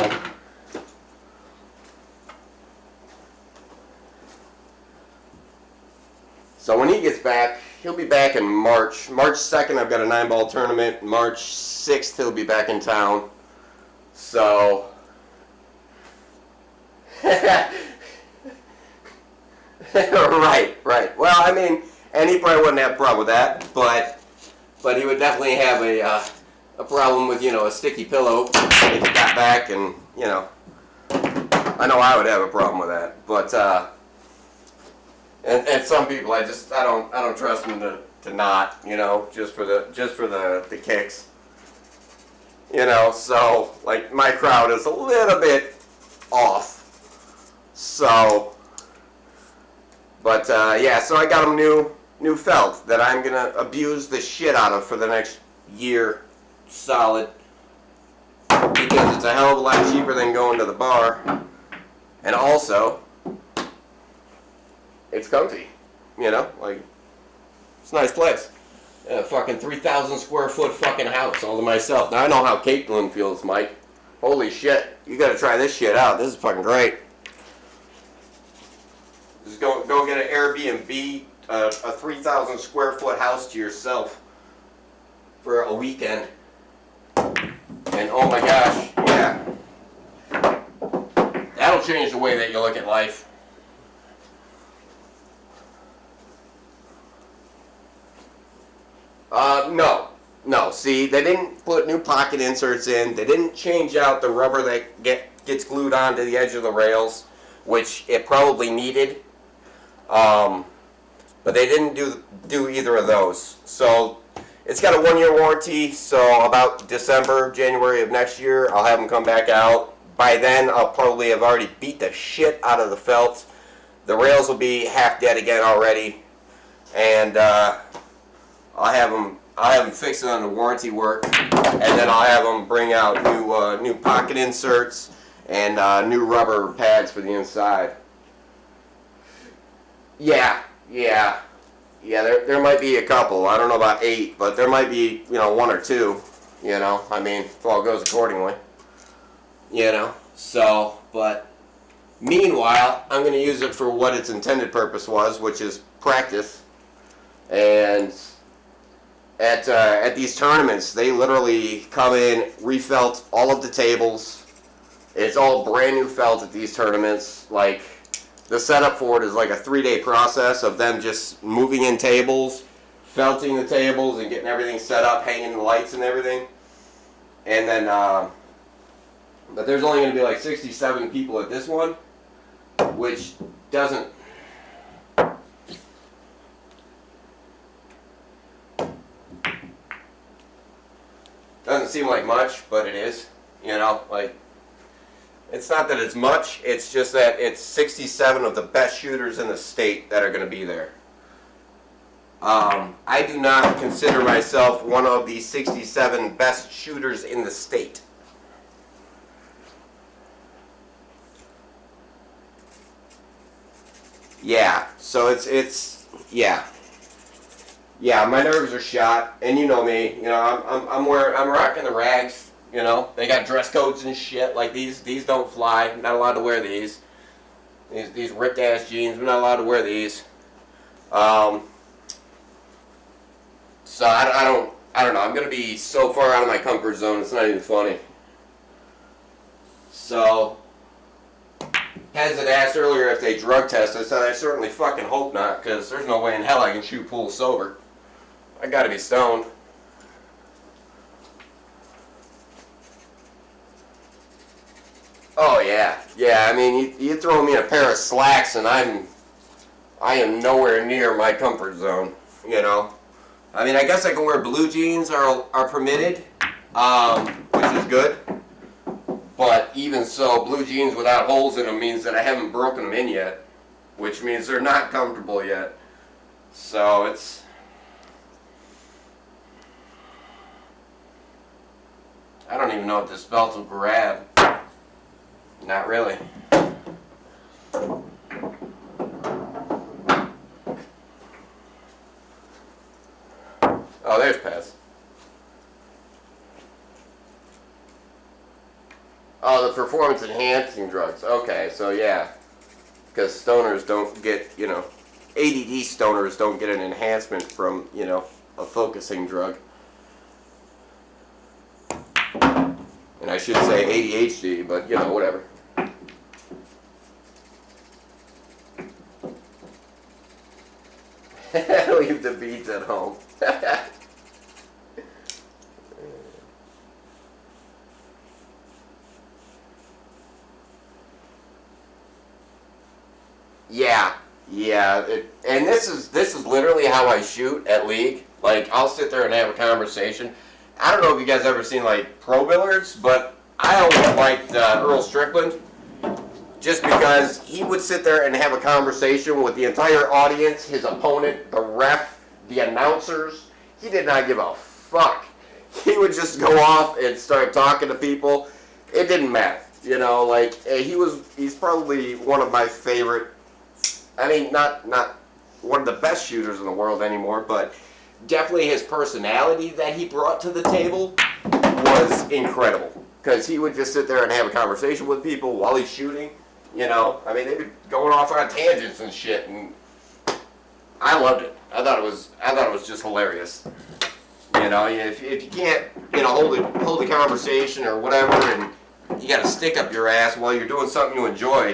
when he gets back, he'll be back in March. March 2nd, I've got a 9-ball tournament. March 6th, he'll be back in town. So right. Well, I mean, and he probably wouldn't have a problem with that, but he would definitely have a problem with, you know, a sticky pillow if he got back, and, you know, I know I would have a problem with that. But and some people, I don't trust them to not, you know, just for the kicks. You know, so, like, my crowd is a little bit off. So, but, yeah, so I got him new felt that I'm going to abuse the shit out of for the next year solid. Because it's a hell of a lot cheaper than going to the bar. And also, it's comfy. You know, like, it's a nice place. A fucking 3,000 square foot fucking house all to myself. Now I know how Caitlin feels, Mike. Holy shit, you gotta try this shit out. This is fucking great. Just go get an Airbnb, a 3,000 square foot house to yourself for a weekend. And oh my gosh, yeah. That'll change the way that you look at life. No. See, they didn't put new pocket inserts in. They didn't change out the rubber that gets glued onto the edge of the rails, which it probably needed. But they didn't do either of those. So it's got a 1-year warranty. So about December, January of next year, I'll have them come back out. By then, I'll probably have already beat the shit out of the felt. The rails will be half dead again already, and I'll have them fix it on the warranty work, and then I'll have them bring out new pocket inserts and new rubber pads for the inside. Yeah. There might be a couple. I don't know about 8, but there might be, you know, 1 or 2. You know, I mean, if all goes accordingly. You know, so, but meanwhile, I'm going to use it for what its intended purpose was, which is practice. And at these tournaments, they literally come in, refelt all of the tables. It's all brand new felt at these tournaments. Like, the setup for it is like a 3-day process of them just moving in tables, felting the tables, and getting everything set up, hanging the lights and everything. And then, but there's only going to be like 67 people at this one, which doesn't seem like much, but it is. You know, like, it's not that it's much, it's just that it's 67 of the best shooters in the state that are going to be there. I do not consider myself one of the 67 best shooters in the state. Yeah, so it's yeah, my nerves are shot, and you know me, you know, I'm rocking the rags, you know, they got dress codes and shit, like these don't fly, I'm not allowed to wear these ripped ass jeans, I'm not allowed to wear these, So I don't know. I'm gonna be so far out of my comfort zone. It's not even funny. So, Hez had asked earlier if they drug test. I said I certainly fucking hope not, because there's no way in hell I can shoot pool sober. I gotta be stoned. Oh yeah, yeah. I mean, you throw me in a pair of slacks, and I am nowhere near my comfort zone. You know. I mean, I guess I can wear blue jeans are permitted, which is good. But even so, blue jeans without holes in them means that I haven't broken them in yet, which means they're not comfortable yet. So it's... I don't even know if this belt will grab. Not really. Oh, there's Pez. Oh, the performance enhancing drugs. Okay, so yeah. Because stoners don't get, you know, ADD stoners don't get an enhancement from, you know, a focusing drug. And I should say ADHD, but, you know, whatever. Leave the beads at home. Yeah. And this is literally how I shoot at League. Like, I'll sit there and have a conversation. I don't know if you guys ever seen like pro billiards, but I always liked Earl Strickland, just because he would sit there and have a conversation with the entire audience, his opponent, the ref, the announcers. He did not give a fuck. He would just go off and start talking to people. It didn't matter, you know. Like he's probably one of my favorite. I mean, not one of the best shooters in the world anymore, but definitely his personality that he brought to the table was incredible. Because he would just sit there and have a conversation with people while he's shooting. You know, I mean, they'd be going off on tangents and shit, and I loved it. I thought it was just hilarious. You know, if you can't, you know, hold a conversation or whatever, and you got to stick up your ass while you're doing something you enjoy,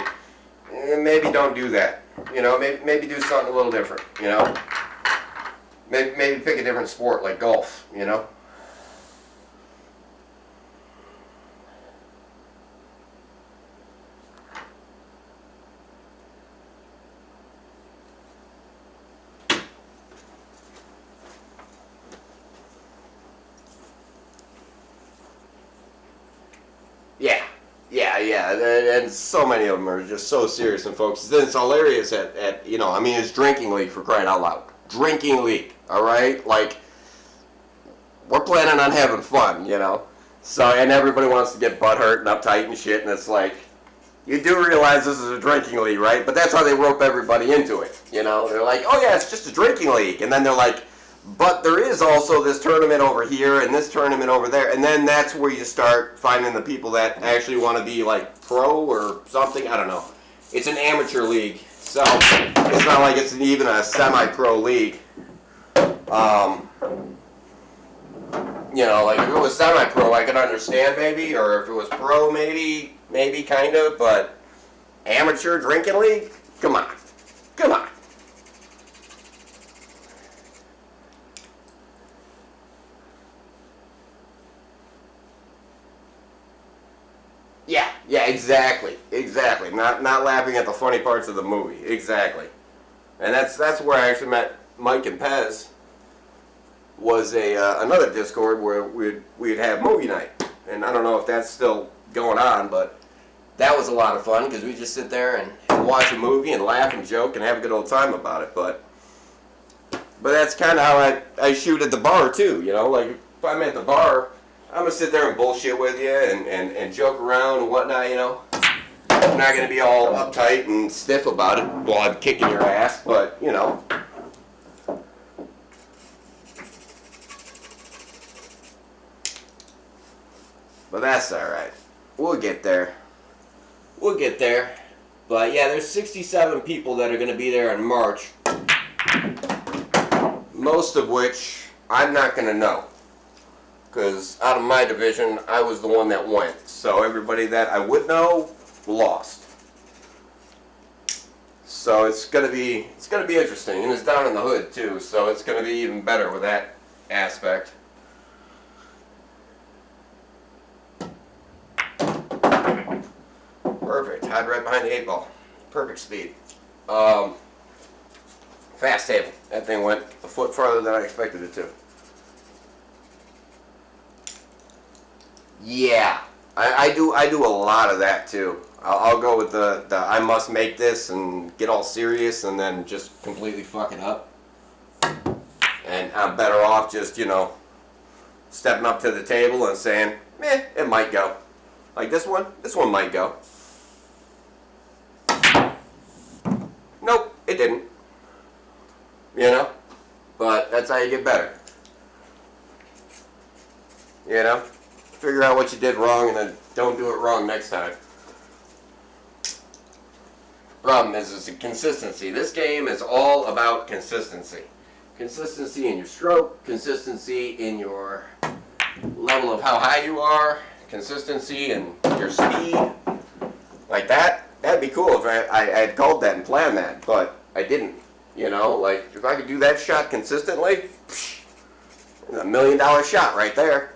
maybe don't do that. You know, maybe do something a little different. You know, maybe pick a different sport like golf. You know. Yeah, and so many of them are just so serious and focused. Then it's hilarious at you know, I mean, it's drinking league, for crying out loud. Drinking league, all right? Like, we're planning on having fun, you know? So, and everybody wants to get butthurt and uptight and shit, and it's like, you do realize this is a drinking league, right? But that's how they rope everybody into it, you know? They're like, oh yeah, it's just a drinking league. And then they're like, but there is also this tournament over here and this tournament over there. And then that's where you start finding the people that actually want to be like pro or something. I don't know. It's an amateur league. So it's not like it's even a semi-pro league. You know, like if it was semi-pro, I could understand maybe. Or if it was pro, maybe kind of. But amateur drinking league? Come on. Come on. Yeah, exactly. Not laughing at the funny parts of the movie, exactly. And that's where I actually met Mike and Pez. Was another Discord where we'd have movie night, and I don't know if that's still going on, but that was a lot of fun because we just sit there and watch a movie and laugh and joke and have a good old time about it. But that's kind of how I shoot at the bar too, you know. Like if I'm at the bar, I'm going to sit there and bullshit with you and joke around and whatnot, you know. I'm not going to be all uptight and stiff about it while I'm kicking your ass, but, you know. But that's alright. We'll get there. But yeah, there's 67 people that are going to be there in March. Most of which I'm not going to know. Because out of my division, I was the one that went. So everybody that I would know lost. So it's gonna be interesting, and it's down in the hood too. So it's gonna be even better with that aspect. Perfect. Hide right behind the 8-ball. Perfect speed. Fast table. That thing went a foot farther than I expected it to. Yeah, I do a lot of that too. I'll go with the I must make this and get all serious and then just completely fuck it up. And I'm better off just, stepping up to the table and saying, meh, it might go. Like this one might go. Nope, it didn't. But that's how you get better. Figure out what you did wrong and then don't do it wrong next time. Problem is the consistency. This game is all about consistency. Consistency in your stroke, consistency in your level of how high you are, consistency in your speed. Like that, that'd be cool if I had called that and planned that, but I didn't. Like if I could do that shot consistently, $1 million shot right there.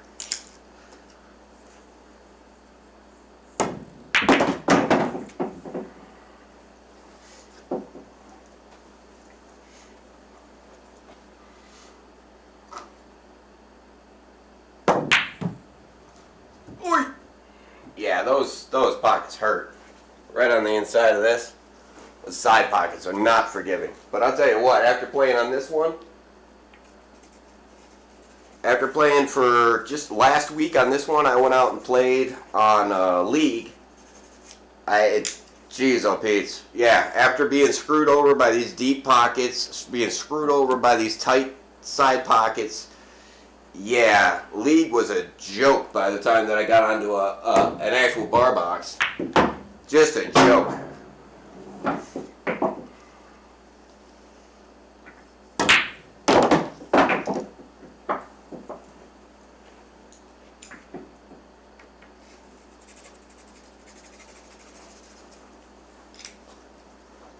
Yeah, those pockets hurt. Right on the inside of this. The side pockets are not forgiving. But I'll tell you what, after playing on this one, after playing for just last week on this one, I went out and played on League. Jeez, oh Pete. Yeah, after being screwed over by these deep pockets, being screwed over by these tight side pockets, yeah, League was a joke by the time that I got onto an actual bar box. Just a joke.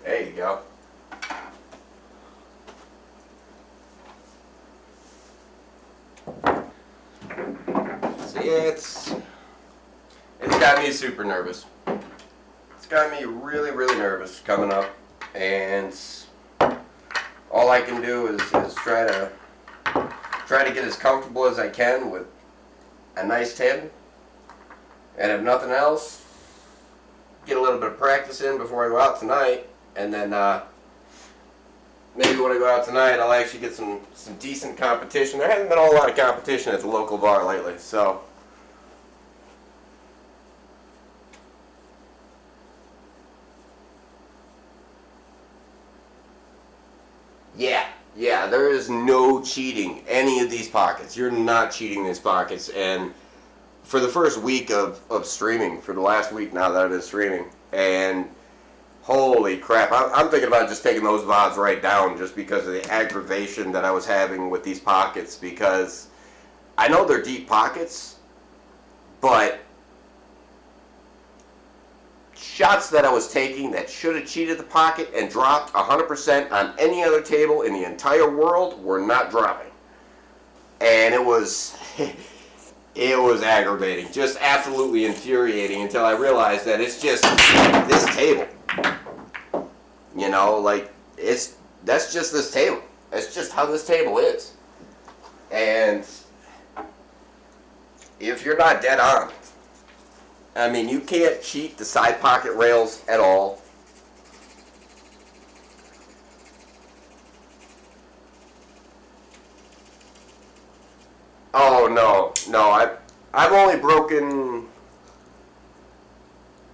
There you go. See, it's got me super nervous. It's got me really, really nervous coming up, and all I can do is try to get as comfortable as I can with a nice table, and if nothing else, get a little bit of practice in before I go out tonight, and then maybe when I go out tonight, I'll actually get some decent competition. There hasn't been a whole lot of competition at the local bar lately, so. Yeah, there is no cheating any of these pockets. You're not cheating these pockets, and for the first week of streaming, for the last week now that I've been streaming, and holy crap, I'm thinking about just taking those VODs right down just because of the aggravation that I was having with these pockets, because I know they're deep pockets, but shots that I was taking that should have cheated the pocket and dropped 100% on any other table in the entire world were not dropping. And it was aggravating, just absolutely infuriating until I realized that it's just this table. That's just this table. That's just how this table is. And if you're not dead on, I mean, you can't cheat the side pocket rails at all. Oh no, I've only broken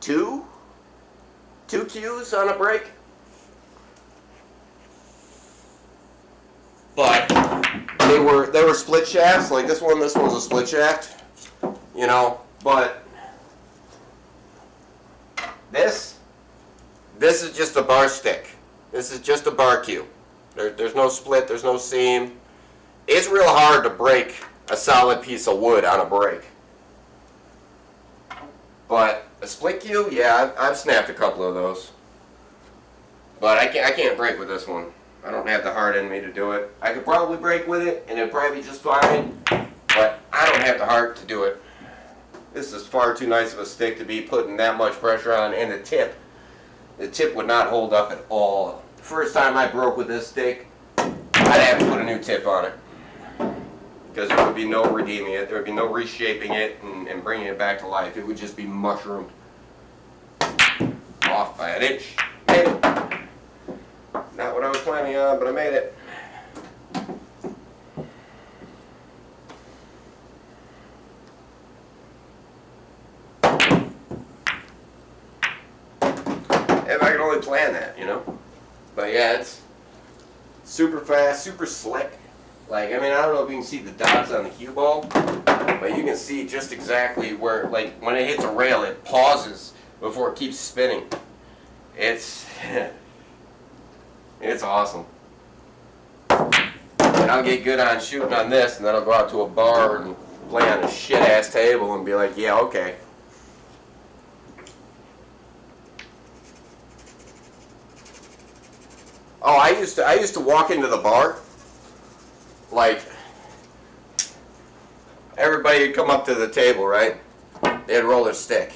two cues on a break, but they were split shafts. Like this one's a split shaft, but. This is just a bar stick. This is just a bar cue. There's no split, there's no seam. It's real hard to break a solid piece of wood on a brake. But a split cube, yeah, I've snapped a couple of those. But I can't break with this one. I don't have the heart in me to do it. I could probably break with it, and it'd probably be just fine. But I don't have the heart to do it. This is far too nice of a stick to be putting that much pressure on, and the tip would not hold up at all. The first time I broke with this stick, I'd have to put a new tip on it. Because there would be no redeeming it, there would be no reshaping it and bringing it back to life. It would just be mushroomed. Off by an inch. Made it. Not what I was planning on, but I made it. If I could only plan that, you know? But yeah, it's super fast, super slick. Like, I mean, I don't know if you can see the dots on the cue ball, but you can see just exactly where, like, when it hits a rail, it pauses before it keeps spinning. It's awesome. And I'll get good on shooting on this, and then I'll go out to a bar and play on a shit-ass table and be like, yeah, okay. Oh, I used to walk into the bar. Like, everybody would come up to the table, right? They'd roll their stick.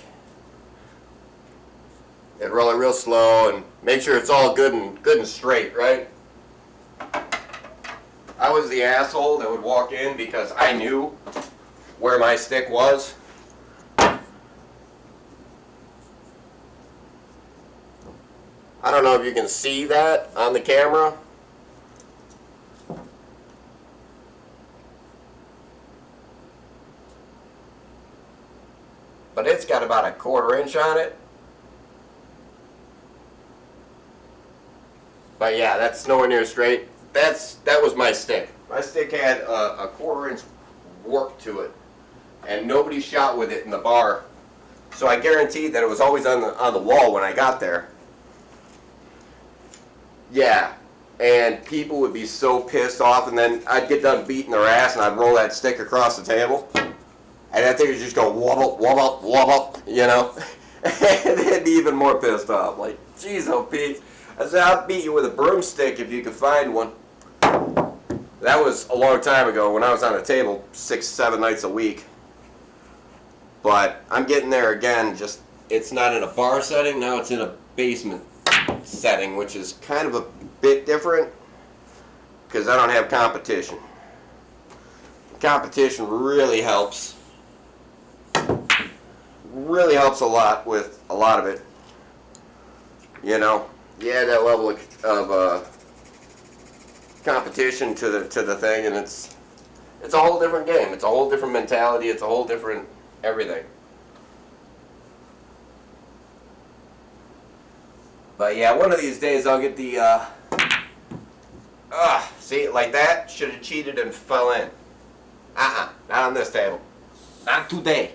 They'd roll it real slow and make sure it's all good and straight, right? I was the asshole that would walk in because I knew where my stick was. I don't know if you can see that on the camera. But it's got about a 1/4 inch on it. But yeah, that's nowhere near straight. That was my stick. My stick had a 1/4 inch warp to it, and nobody shot with it in the bar. So I guaranteed that it was always on the wall when I got there. Yeah, and people would be so pissed off, and then I'd get done beating their ass, and I'd roll that stick across the table. And that thing would just go wobble, wobble, wobble, you know? And they'd be even more pissed off. Like, geez, oh, Pete. I said, I'll beat you with a broomstick if you could find one. That was a long time ago when I was on a table 6, 7 nights a week. But I'm getting there again. Just, it's not in a bar setting. Now it's in a basement setting, which is kind of a bit different because I don't have competition. Competition really helps. Really helps a lot with a lot of it. You know, yeah, that level of competition to the thing, and it's a whole different game. It's a whole different mentality. It's a whole different everything. But yeah, one of these days I'll get the see, like that. Should have cheated and fell in. Not on this table. Not today.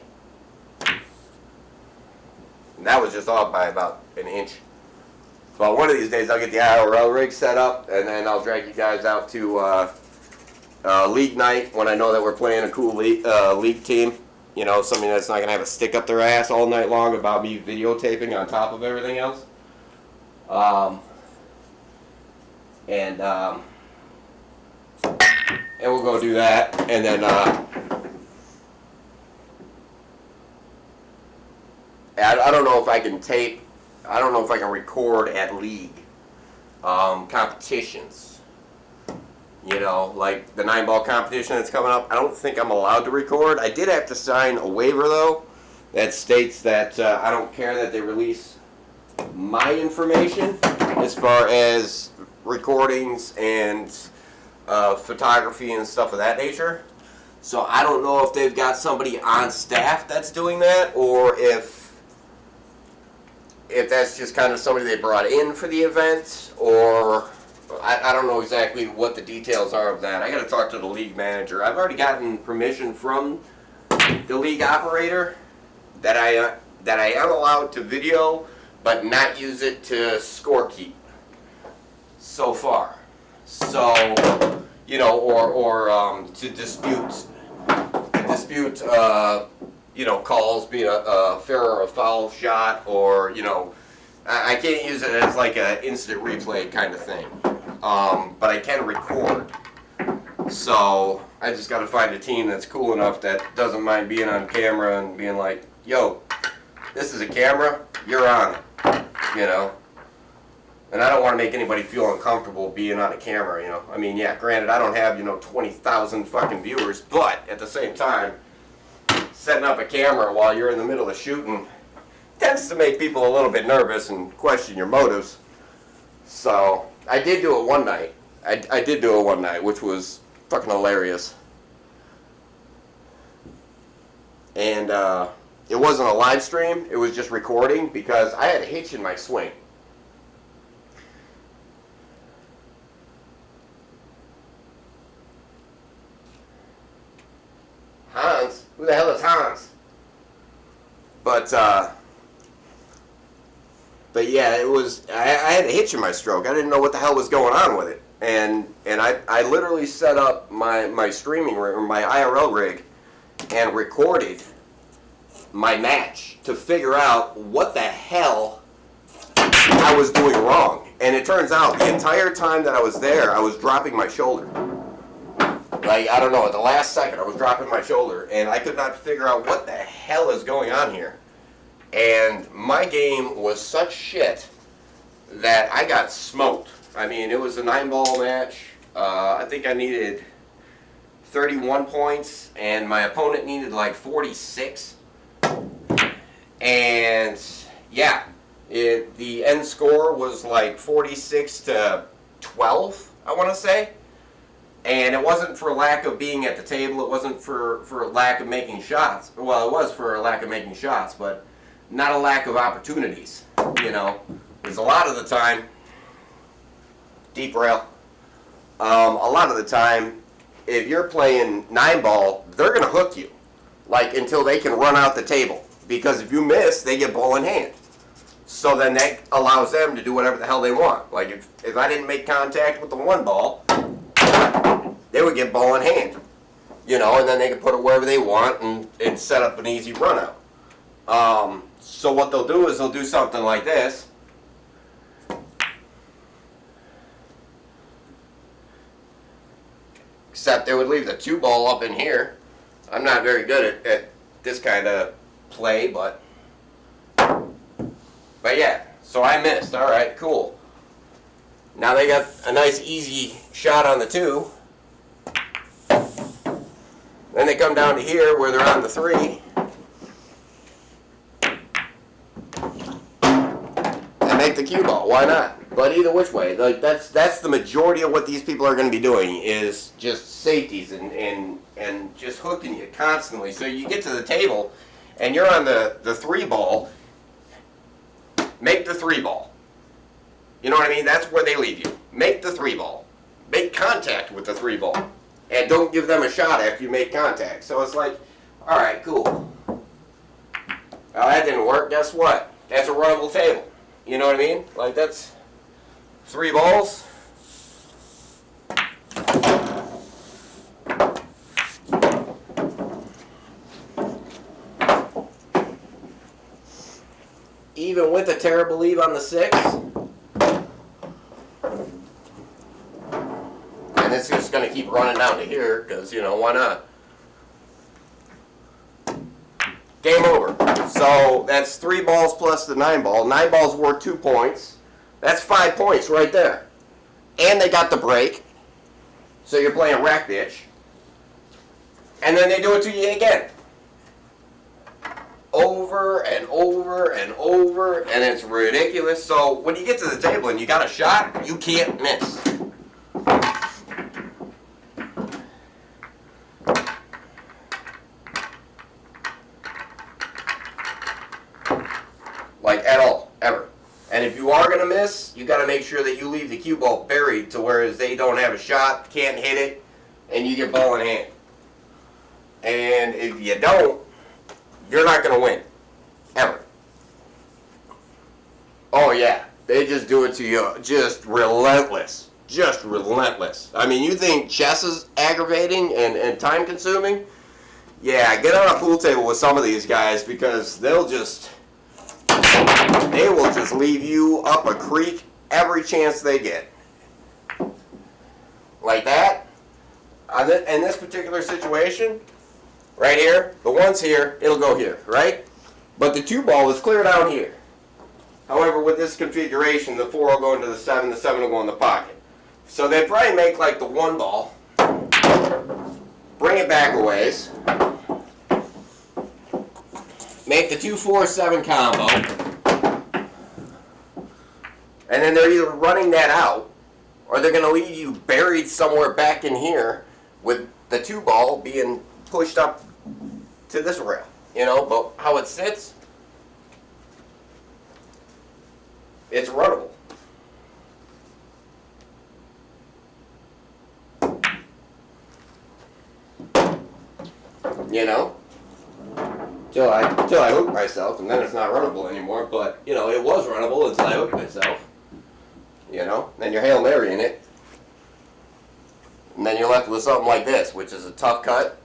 And that was just off by about an inch. But one of these days I'll get the IRL rig set up, and then I'll drag you guys out to league night when I know that we're playing a cool league team. You know, something that's not going to have a stick up their ass all night long about me videotaping on top of everything else. And we'll go do that, and then I don't know if I can tape. I don't know if I can record at league competitions. You know, like the 9-ball competition that's coming up. I don't think I'm allowed to record. I did have to sign a waiver though that states that I don't care that they release my information as far as recordings and photography and stuff of that nature. So I don't know if they've got somebody on staff that's doing that, or if that's just kind of somebody they brought in for the event, or I don't know exactly what the details are of that. I got to talk to the league manager. I've already gotten permission from the league operator that I am allowed to video, but not use it to score keep so far. So, you know, or to dispute, you know, calls being a fair or a foul shot, or, you know, I can't use it as like an instant replay kind of thing. But I can record. So I just got to find a team that's cool enough that doesn't mind being on camera and being like, yo, this is a camera, you're on it, you know. And I don't want to make anybody feel uncomfortable being on a camera, you know. I mean, yeah, granted, I don't have, you know, 20,000 fucking viewers, but at the same time, setting up a camera while you're in the middle of shooting tends to make people a little bit nervous and question your motives. So I did do it one night. I did do it one night, which was fucking hilarious. And it wasn't a live stream, it was just recording because I had a hitch in my swing. Hans? Who the hell is Hans? But yeah, it was, I had a hitch in my stroke. I didn't know what the hell was going on with it. And I literally set up my streaming rig, or my IRL rig, and recorded my match to figure out what the hell I was doing wrong. And it turns out the entire time that I was there, I was dropping my shoulder. Like, I don't know, at the last second I was dropping my shoulder, and I could not figure out what the hell is going on here. And my game was such shit that I got smoked. I mean, it was a 9-ball match. I think I needed 31 points, and my opponent needed like 46. And yeah, the end score was like 46-12, I want to say. And it wasn't for lack of being at the table. It wasn't for lack of making shots. Well, it was for a lack of making shots, but not a lack of opportunities. You know, because a lot of the time, deep rail. A lot of the time, if you're playing 9-ball, they're gonna hook you, like until they can run out the table. Because if you miss, they get ball in hand. So then that allows them to do whatever the hell they want. Like if I didn't make contact with the 1 ball, they would get ball in hand, you know, and then they can put it wherever they want and set up an easy run out. So what they'll do is they'll do something like this. Except they would leave the 2 ball up in here. I'm not very good at this kind of play, but yeah, so I missed. All right, cool. Now they got a nice easy shot on the 2. Then they come down to here where they're on the 3. And make the cue ball. Why not? But either which way, like that's the majority of what these people are going to be doing is just safeties and just hooking you constantly. So you get to the table and you're on the 3 ball. Make the 3 ball. You know what I mean? That's where they leave you. Make the 3 ball. Make contact with the 3 ball. And don't give them a shot after you make contact. So it's like, all right, cool. Well, that didn't work. Guess what? That's a runnable table. You know what I mean? Like, that's 3 balls. Even with a terrible lead on the 6. And it's just going to keep running down to here because, you know, why not? Game over. So that's 3 balls plus the 9 ball. 9 balls worth 2 points. That's 5 points right there. And they got the break. So you're playing rack bitch. And then they do it to you again. Over and over and over. And it's ridiculous. So when you get to the table and you got a shot, you can't miss. Like at all, ever. And if you are going to miss, you got to make sure that you leave the cue ball buried to whereas they don't have a shot, can't hit it, and you get ball in hand. And if you don't, you're not going to win. Ever. Oh yeah, they just do it to you, just relentless. just relentless. I mean, you think chess is aggravating and time consuming? Yeah, get on a pool table with some of these guys because they will just leave you up a creek every chance they get. Like that. In this particular situation, right here, the one's here, it'll go here, right? But the 2 ball is clear down here. However, with this configuration, the 4 will go into the 7 will go in the pocket. So they'd probably make like the 1 ball, bring it back a ways, make the 2-4-7 combo, and then they're either running that out, or they're going to leave you buried somewhere back in here with the 2 ball being pushed up to this rail. You know, but how it sits, it's runnable. You know? Till I hook myself, and then it's not runnable anymore, but, you know, it was runnable until I hooked myself. You know? Then you're Hail Marying it. And then you're left with something like this, which is a tough cut,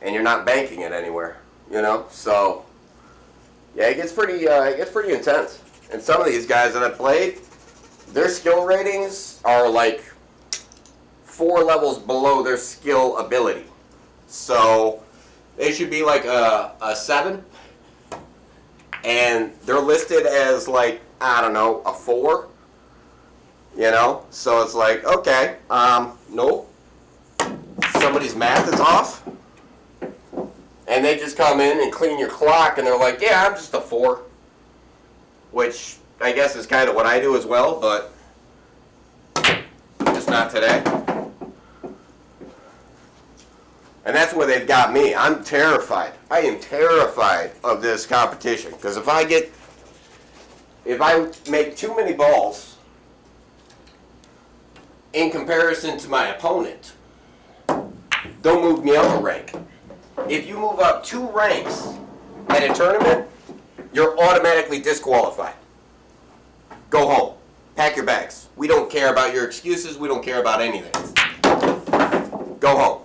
and you're not banking it anywhere. You know? So, yeah, it gets pretty intense. And some of these guys that I played, their skill ratings are like 4 levels below their skill ability. So they should be like a 7, and they're listed as like, I don't know, a 4. You know, so it's like, okay, nope, somebody's math is off, and they just come in and clean your clock, and they're like, yeah, I'm just a 4, which I guess is kind of what I do as well, but just not today. And that's where they've got me. I'm terrified. I am terrified of this competition. Because if I make too many balls in comparison to my opponent, don't move me up a rank. If you move up 2 ranks at a tournament, you're automatically disqualified. Go home. Pack your bags. We don't care about your excuses. We don't care about anything. Go home.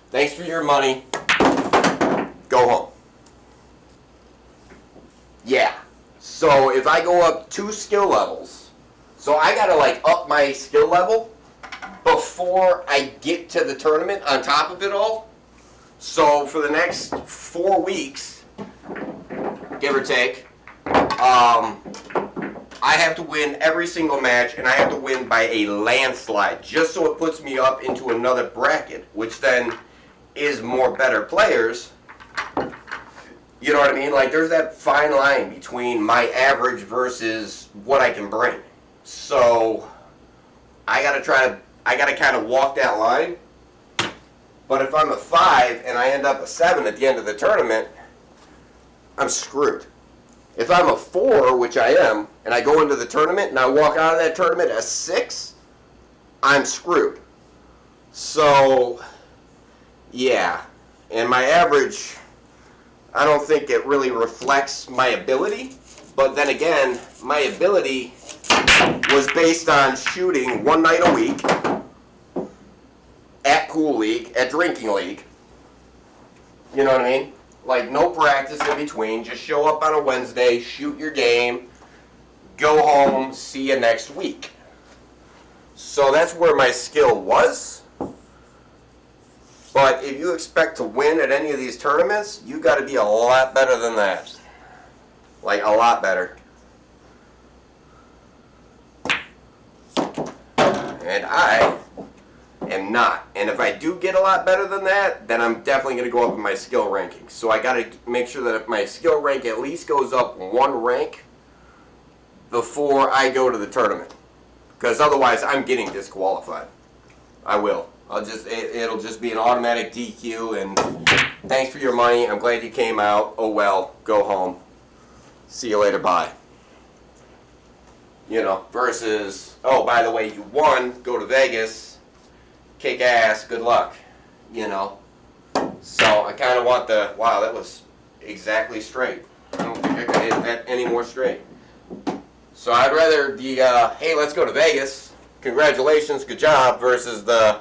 Thanks for your money. Go home. Yeah. So if I go up 2 skill levels, so I gotta like up my skill level before I get to the tournament on top of it all. So for the next 4 weeks, give or take, I have to win every single match, and I have to win by a landslide, just so it puts me up into another bracket, which then is more better players. You know what I mean? Like, there's that fine line between my average versus what I can bring. So I gotta kind of walk that line. But if I'm a 5 and I end up a 7 at the end of the tournament, I'm screwed. If I'm a 4, which I am, and I go into the tournament and I walk out of that tournament as 6, I'm screwed. So, yeah. And my average, I don't think it really reflects my ability. But then again, my ability was based on shooting 1 night a week at pool league, at drinking league. You know what I mean? Like, no practice in between. Just show up on a Wednesday, shoot your game, go home, see you next week. So that's where my skill was. But if you expect to win at any of these tournaments, you got to be a lot better than that. Like, a lot better. And I am not. And if I do get a lot better than that, then I'm definitely going to go up in my skill ranking. So I got to make sure that if my skill rank at least goes up 1 rank before I go to the tournament. Because otherwise I'm getting disqualified. I will. It'll just be an automatic DQ, and thanks for your money. I'm glad you came out. Oh well, go home. See you later, bye. You know, versus, oh, by the way, you won, go to Vegas, kick ass, good luck, you know. So I kind of want the, wow, that was exactly straight. I don't think I could hit that any more straight. So I'd rather the, hey, let's go to Vegas, congratulations, good job, versus the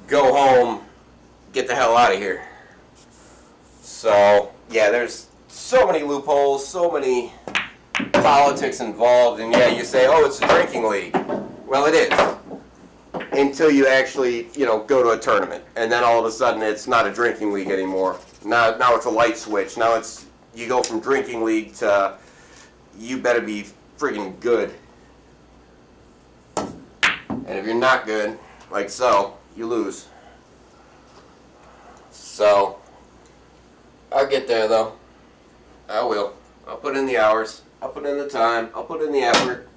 go home, get the hell out of here. So, yeah, there's so many loopholes, so many politics involved, and yeah, you say, oh, it's a drinking league. Well, it is. Until you actually, go to a tournament. And then all of a sudden it's not a drinking league anymore. Now it's a light switch. Now you go from drinking league to you better be friggin' good. And if you're not good, like so, you lose. So, I'll get there though. I will. I'll put in the hours. I'll put in the time. I'll put in the effort.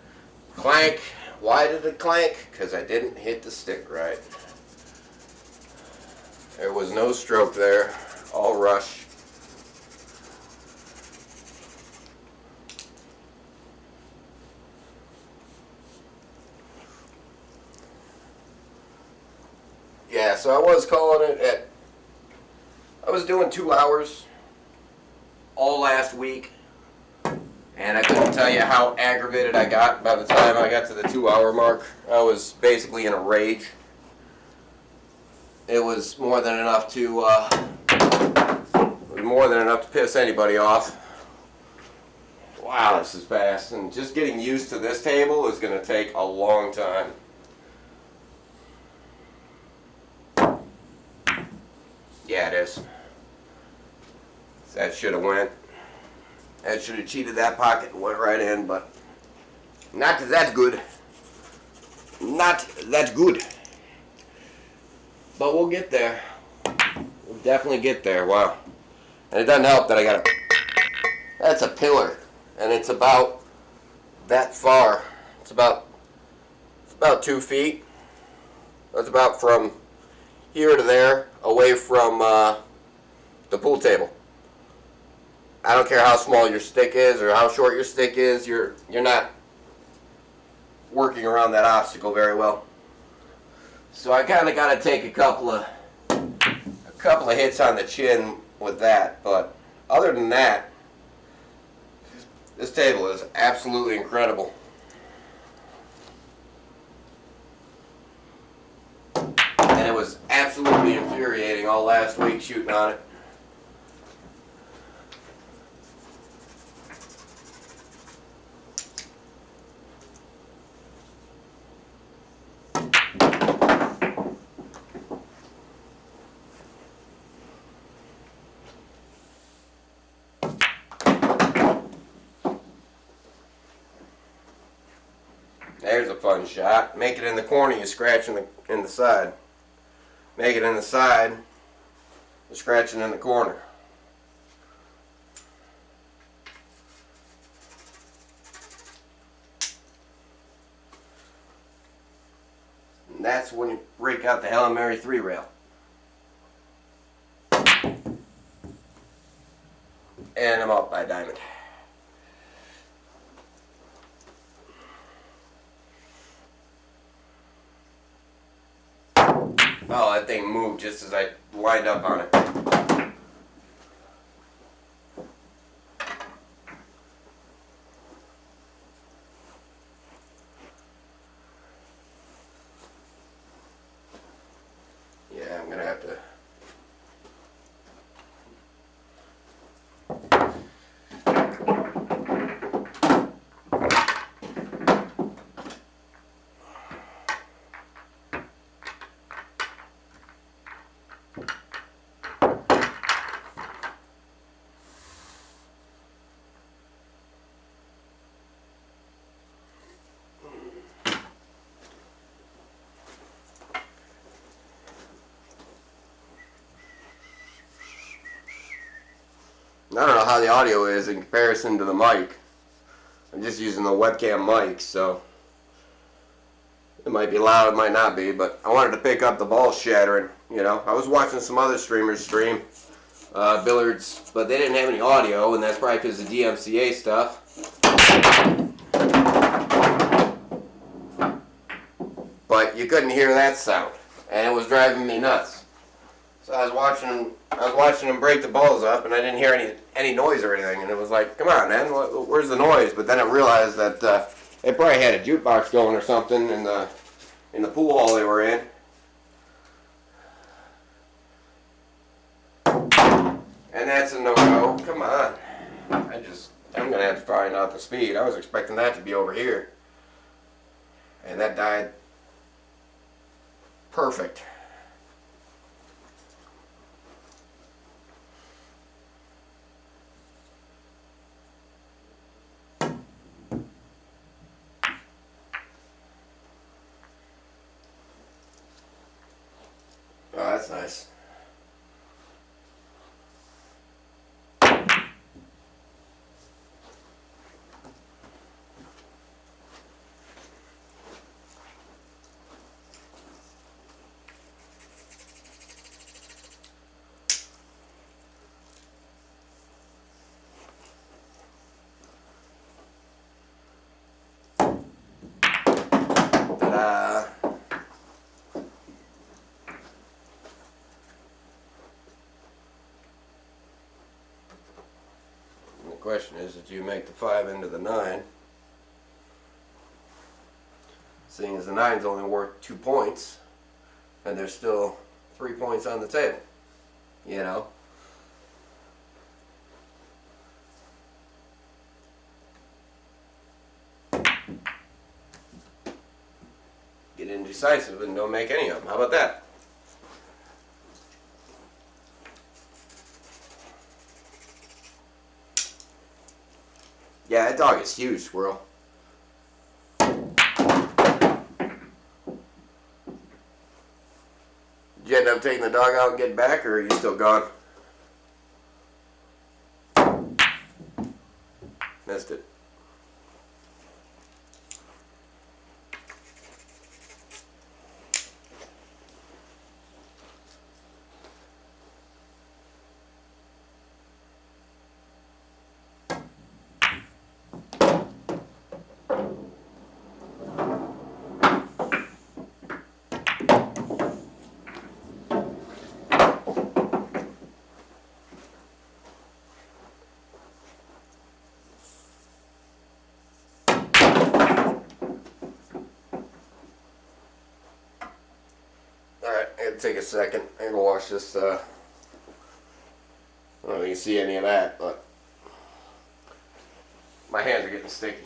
Clank. Why did it clank? Because I didn't hit the stick right. There was no stroke there. All rush. Yeah, so I was calling it I was doing 2 hours all last week. And I couldn't tell you how aggravated I got by the time I got to the 2-hour mark. I was basically in a rage. It was more than enough to piss anybody off. Wow, this is fast. And just getting used to this table is going to take a long time. Yeah, it is. That should have went. That should have cheated that pocket and went right in, but not that good. Not that good. But we'll get there. We'll definitely get there. Wow. And it doesn't help that I got that's a pillar. And it's about that far. It's about 2 feet. That's about from here to there, away from the pool table. I don't care how small your stick is or how short your stick is, you're not working around that obstacle very well. So I kind of got to take a couple of hits on the chin with that, but other than that, this table is absolutely incredible. And it was absolutely infuriating all last week shooting on it. There's a fun shot. Make it in the corner, you scratch in the side. Make it in the side, you're scratching in the corner. And that's when you break out the Hail Mary 3 rail. And I'm up by a diamond. Oh, that thing moved just as I lined up on it. Yeah, I'm gonna have to. I don't know how the audio is in comparison to the mic. I'm just using the webcam mic, so it might be loud, it might not be, but I wanted to pick up the ball shattering, I was watching some other streamers stream billiards, but they didn't have any audio, and that's probably because of DMCA stuff. But you couldn't hear that sound, and it was driving me nuts. So I was watching him break the balls up, and I didn't hear any noise or anything. And it was like, come on, man, where's the noise? But then I realized that They probably had a jukebox going or something in the pool hall they were in. And that's a no-go. Come on. I'm gonna have to find out the speed. I was expecting that to be over here. And that died perfect. Oh, that's nice. Ta-da. The question is, did you make the 5 into the 9? Seeing as the 9's only worth 2 points, and there's still 3 points on the table. You know? Get indecisive and don't make any of them. How about that? Yeah, that dog is huge, squirrel. Did you end up taking the dog out and getting back, or are you still gone? Missed it. Alright, it'll take a second. I'm gonna wash this. I don't know if you can see any of that, but my hands are getting sticky.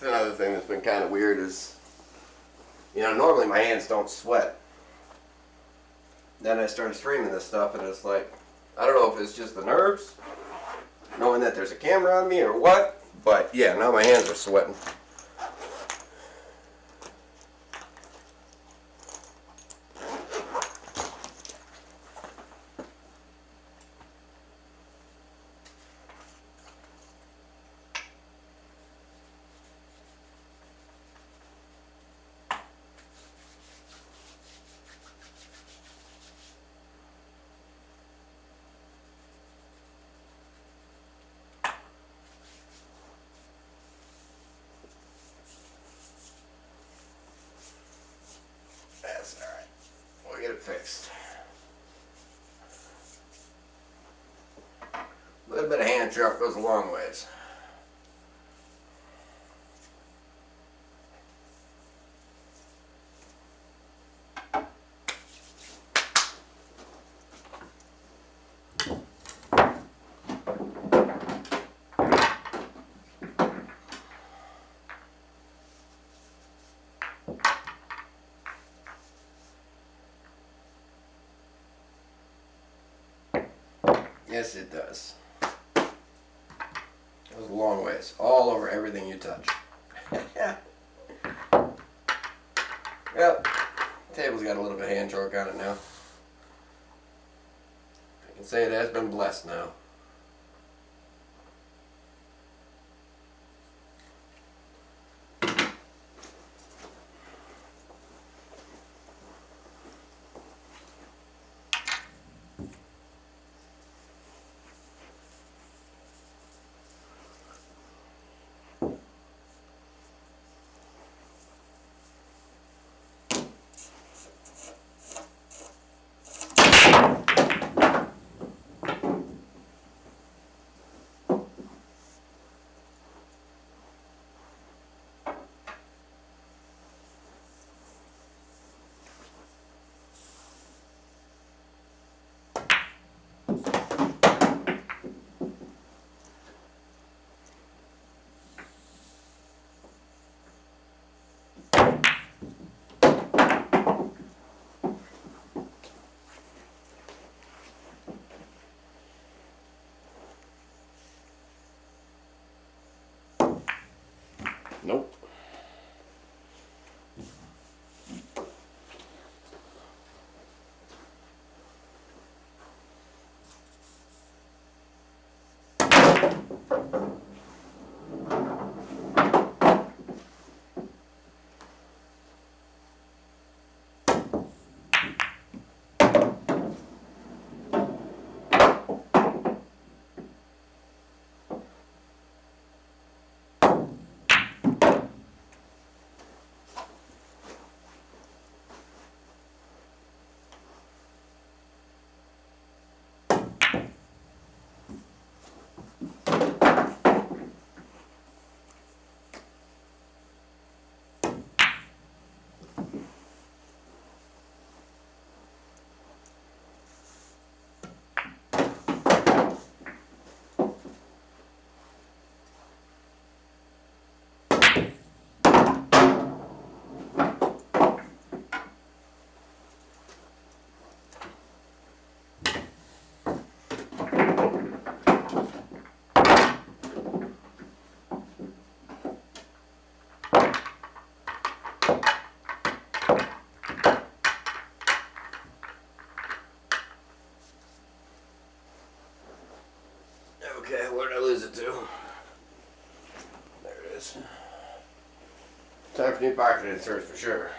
Another thing that's been kind of weird is, normally my hands don't sweat. Then I started streaming this stuff, and it's like, I don't know if it's just the nerves, knowing that there's a camera on me or what, but yeah, now my hands are sweating. That's alright. We'll get it fixed. A little bit of hand sharp goes a long ways. Yes, it does. Goes a long ways. All over everything you touch. Well, table's got a little bit of hand torque on it now. I can say it has been blessed now. Nope. Okay, where did I lose it to? There it is. Time for new pocket inserts for sure.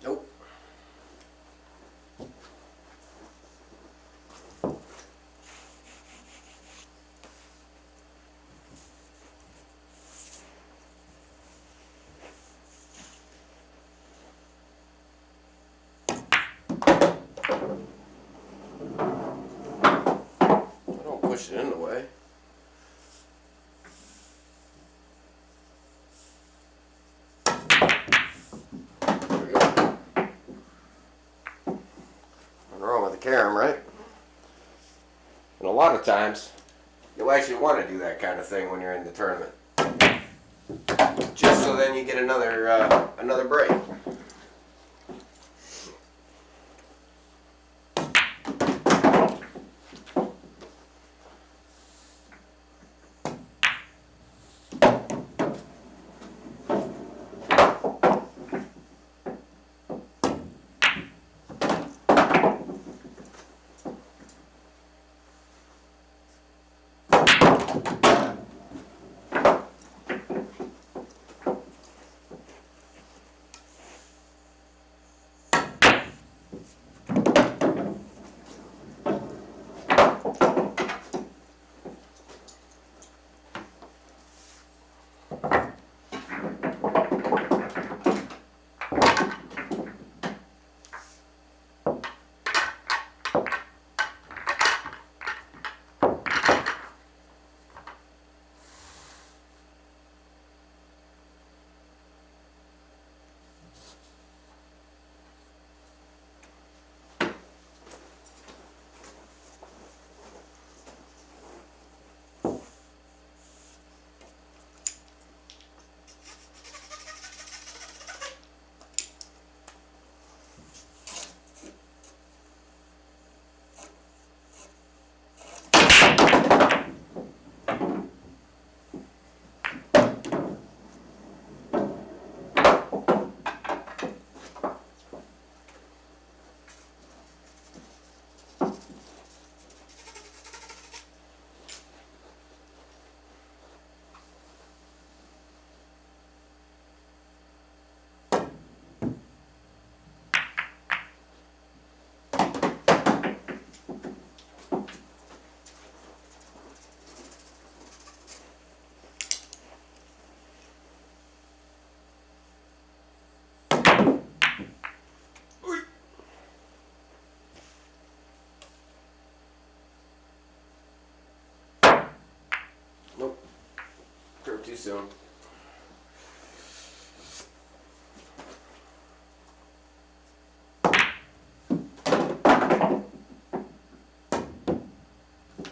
Nope. I don't push it in the way. There we go. Nothing wrong with the carom, right? And a lot of times, you'll actually want to do that kind of thing when you're in the tournament. Just so then you get another break. too soon.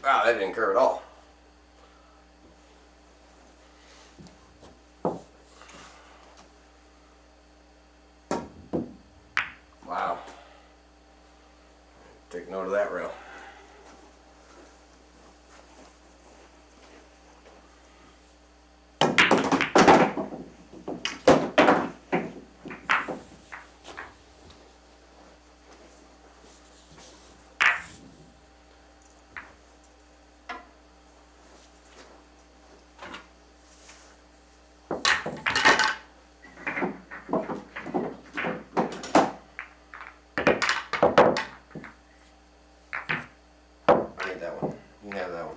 Wow, that didn't curve at all. Wow. Take note of that rail. I need that one. You can have that one.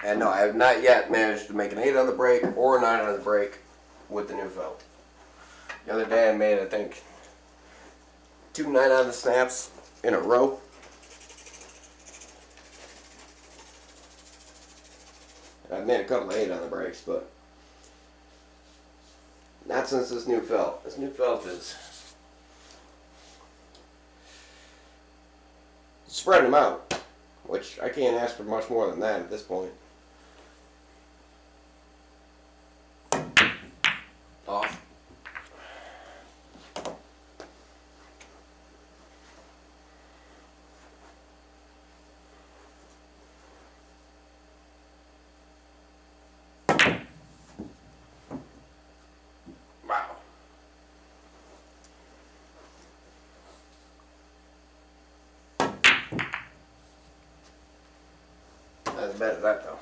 And no, I have not yet managed to make an 8 on the brake or a 9 on the brake with the new felt. The other day I made, I think, 2 9 on the snaps in a row. I've made a couple of 8 on the brakes, but not since this new felt. This new felt is spreading them out, which I can't ask for much more than that at this point. Off. Wow. Not as bad as that though.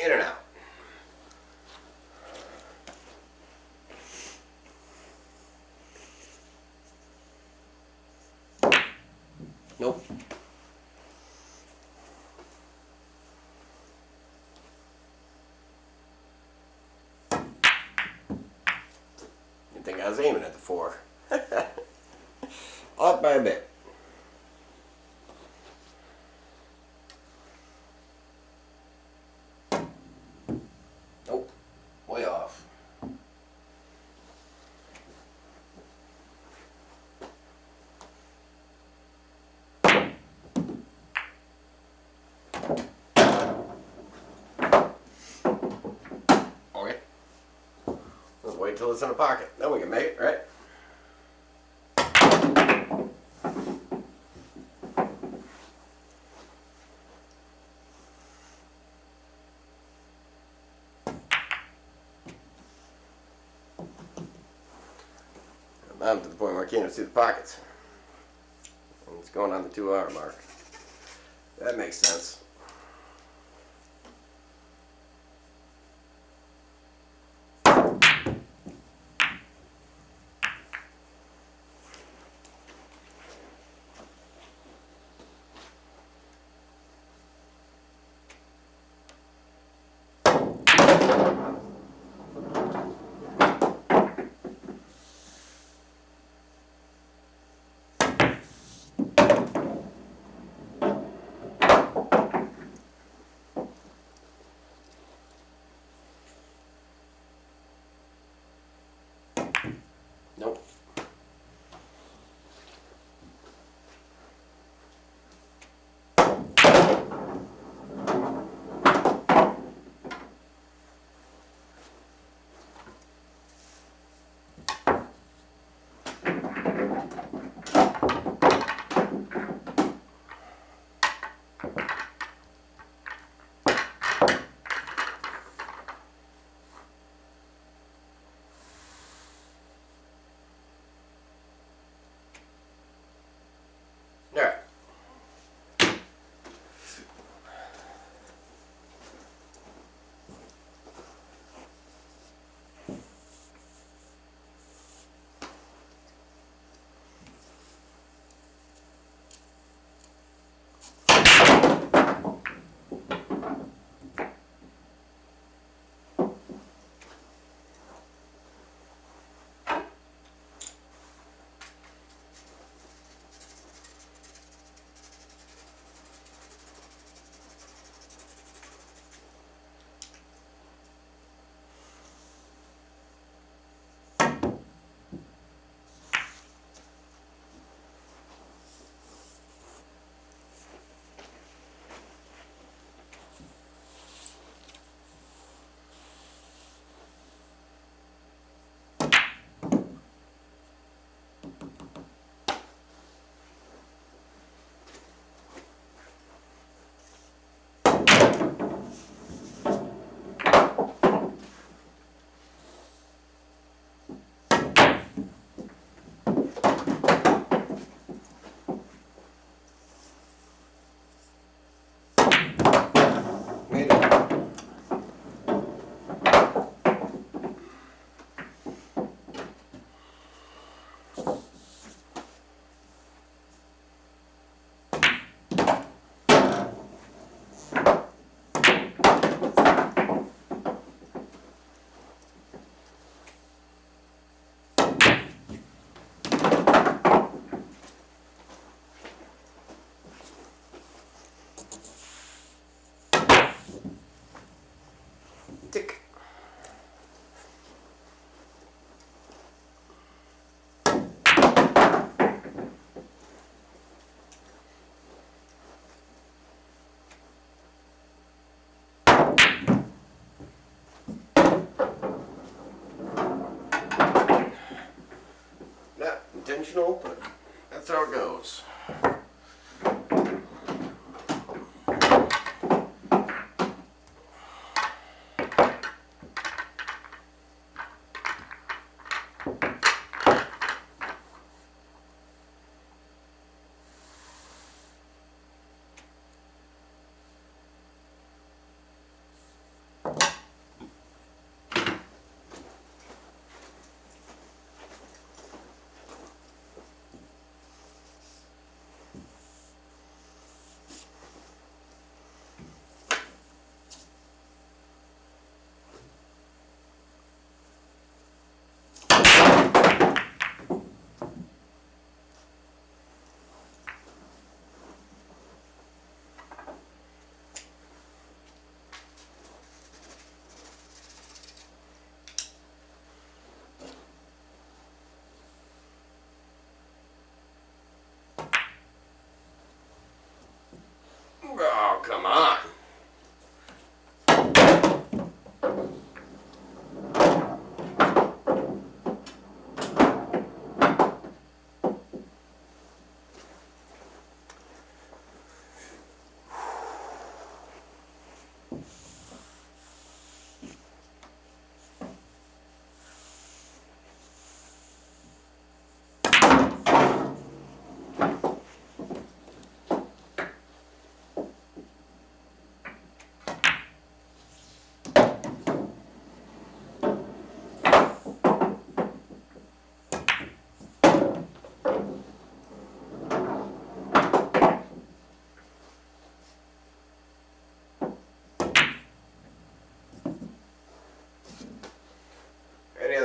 In and out. Nope. Didn't think I was aiming at the 4. Off by a bit. Nope. Way off. Okay. Let's wait till it's in a pocket. Then we can make it, right? I'm to the point where I can't even see the pockets. And it's It's going on the 2-hour mark. That makes sense. Nope. All right. Made it. Tick. Not intentional, but that's how it goes.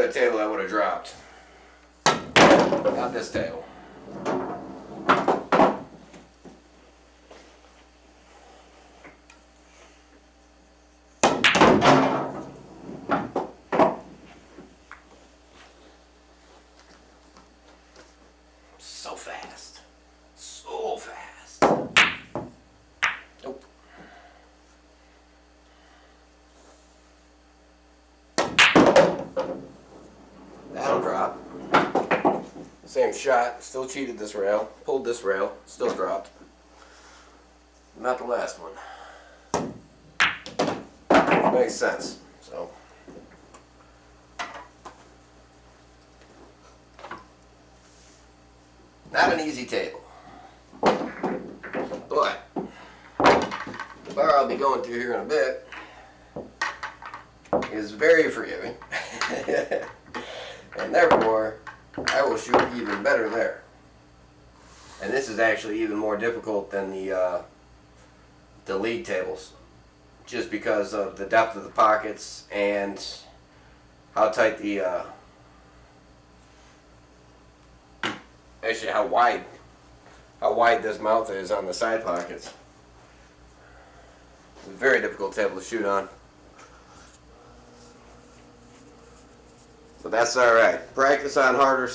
other table that would have dropped. Not this table. So fast. So fast. Nope. That'll drop. Same shot, still cheated this rail, pulled this rail, still dropped. Not the last one. Makes sense. So not an easy table. But the bar I'll be going to here in a bit is very forgiving. And therefore I will shoot even better there. And this is actually even more difficult than the league tables, just because of the depth of the pockets and how tight the actually how wide this mouth is on the side pockets. It's a very difficult table to shoot on. But that's alright. Practice on harder.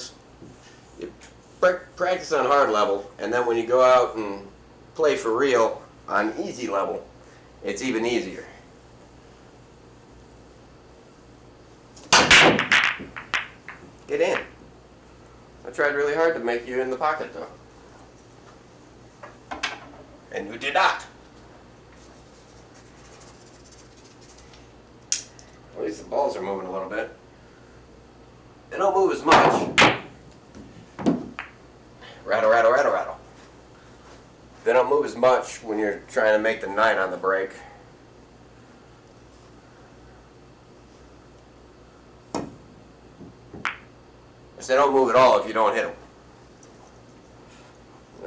Practice on hard level, and then when you go out and play for real on easy level, it's even easier. Get in. I tried really hard to make you in the pocket though. And you did not. At least the balls are moving a little bit. They don't move as much. Rattle, rattle, rattle, rattle. They don't move as much when you're trying to make the 9 on the break. They don't move at all if you don't hit them.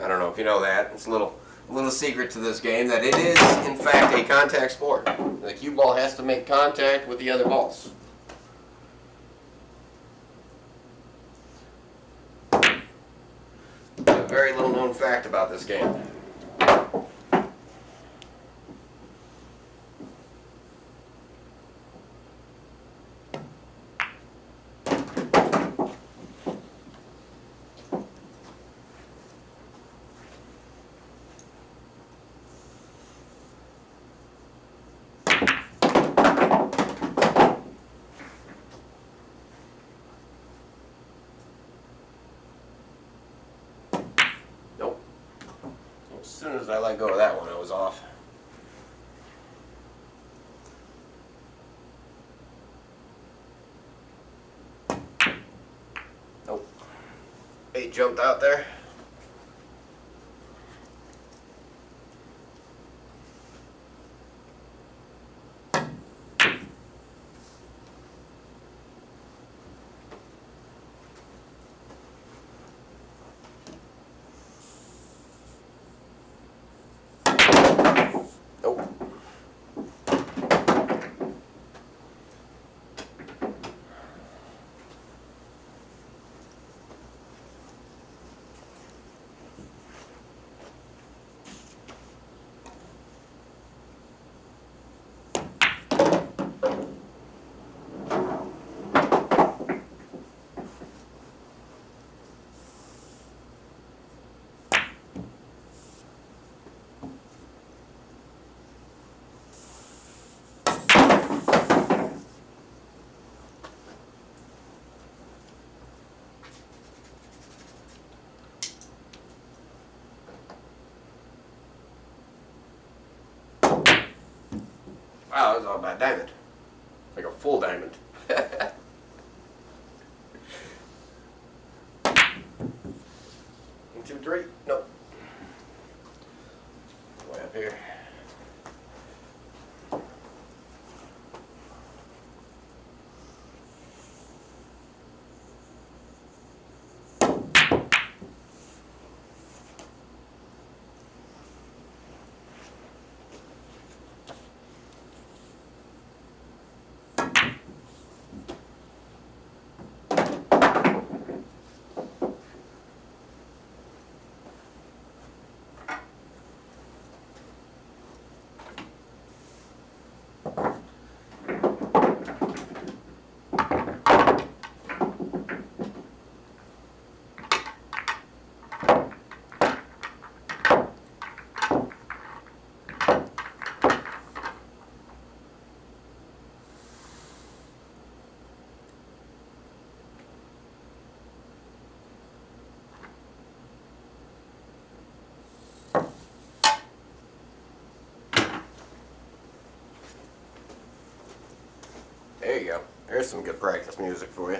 I don't know if you know that. It's a little secret to this game that it is, in fact, a contact sport. The cue ball has to make contact with the other balls. A very little known fact about this game. As soon as I let go of that one, I was off. Nope. 8 jumped out there. Nope. Wow, that was all about diamond. Like a full diamond. 1, 2, 3. Nope. Way up here. There you go. There's some good practice music for you.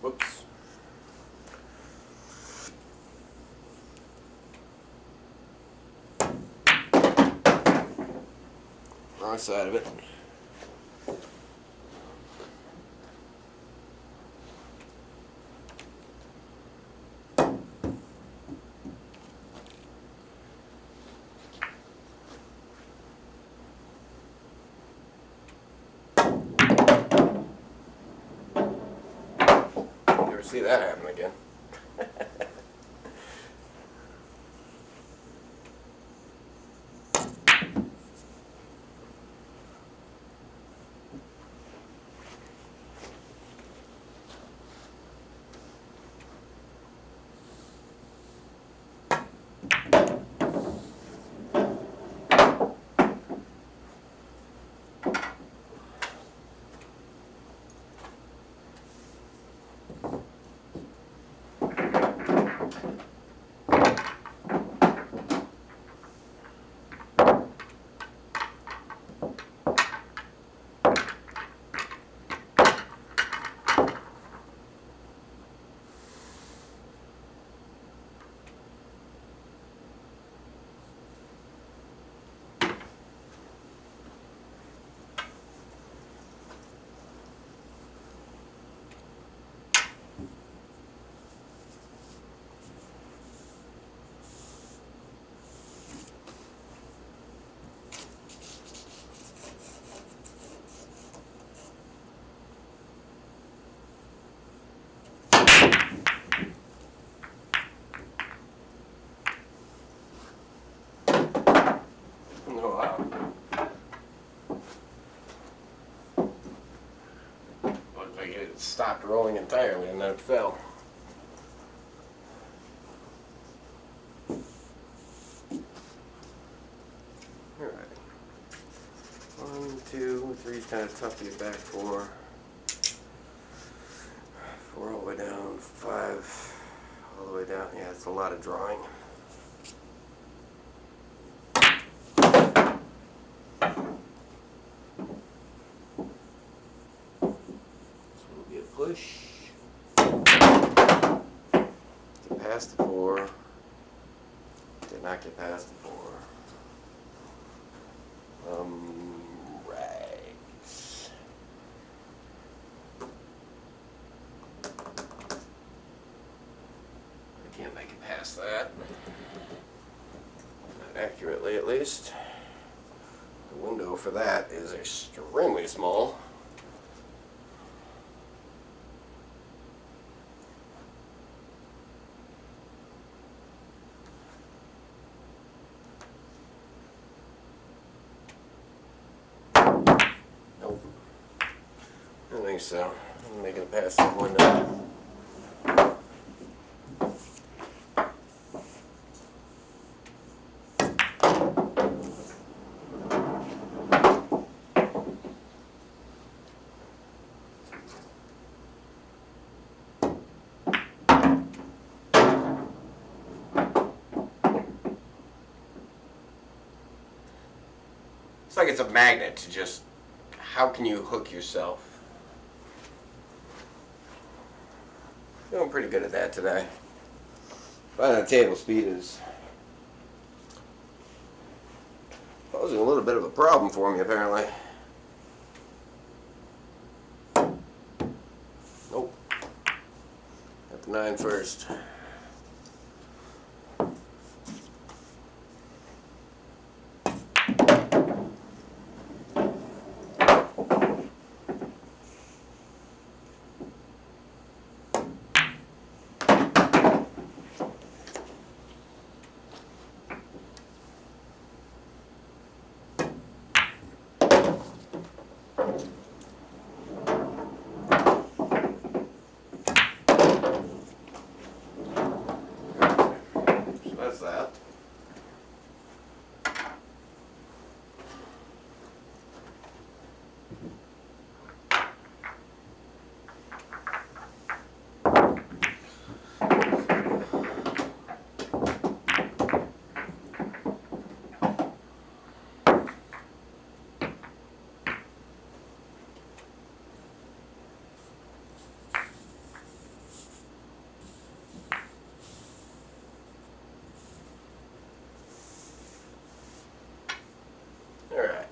Whoops. Wrong side of it. Never see that happen again. Oh, wow. Looked like it stopped rolling entirely and then it fell. Alright. 1, 2, 3 is kind of tough to get back for. 4 all the way down, 5 all the way down. Yeah, it's a lot of drawing. This will be a push. Get past the 4. Did not get past the 4. Right. I can't make it past that. Not accurately, at least. The window for that is extremely small. Nope. I don't think so. I'm making it past that window. It's like it's a magnet to just, how can you hook yourself? Doing pretty good at that today. Finding the table speed is posing a little bit of a problem for me, apparently. Nope. Got the 9 first. That's that. Alright.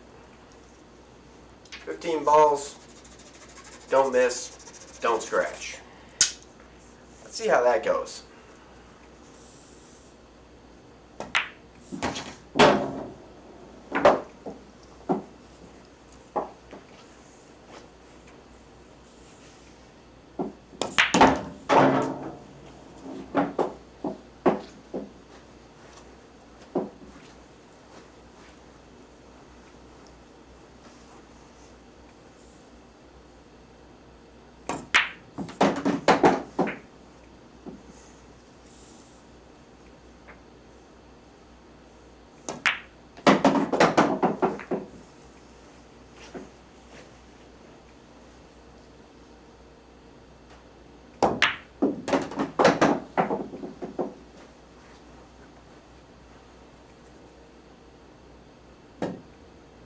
15 balls. Don't miss. Don't scratch. Let's see how that goes.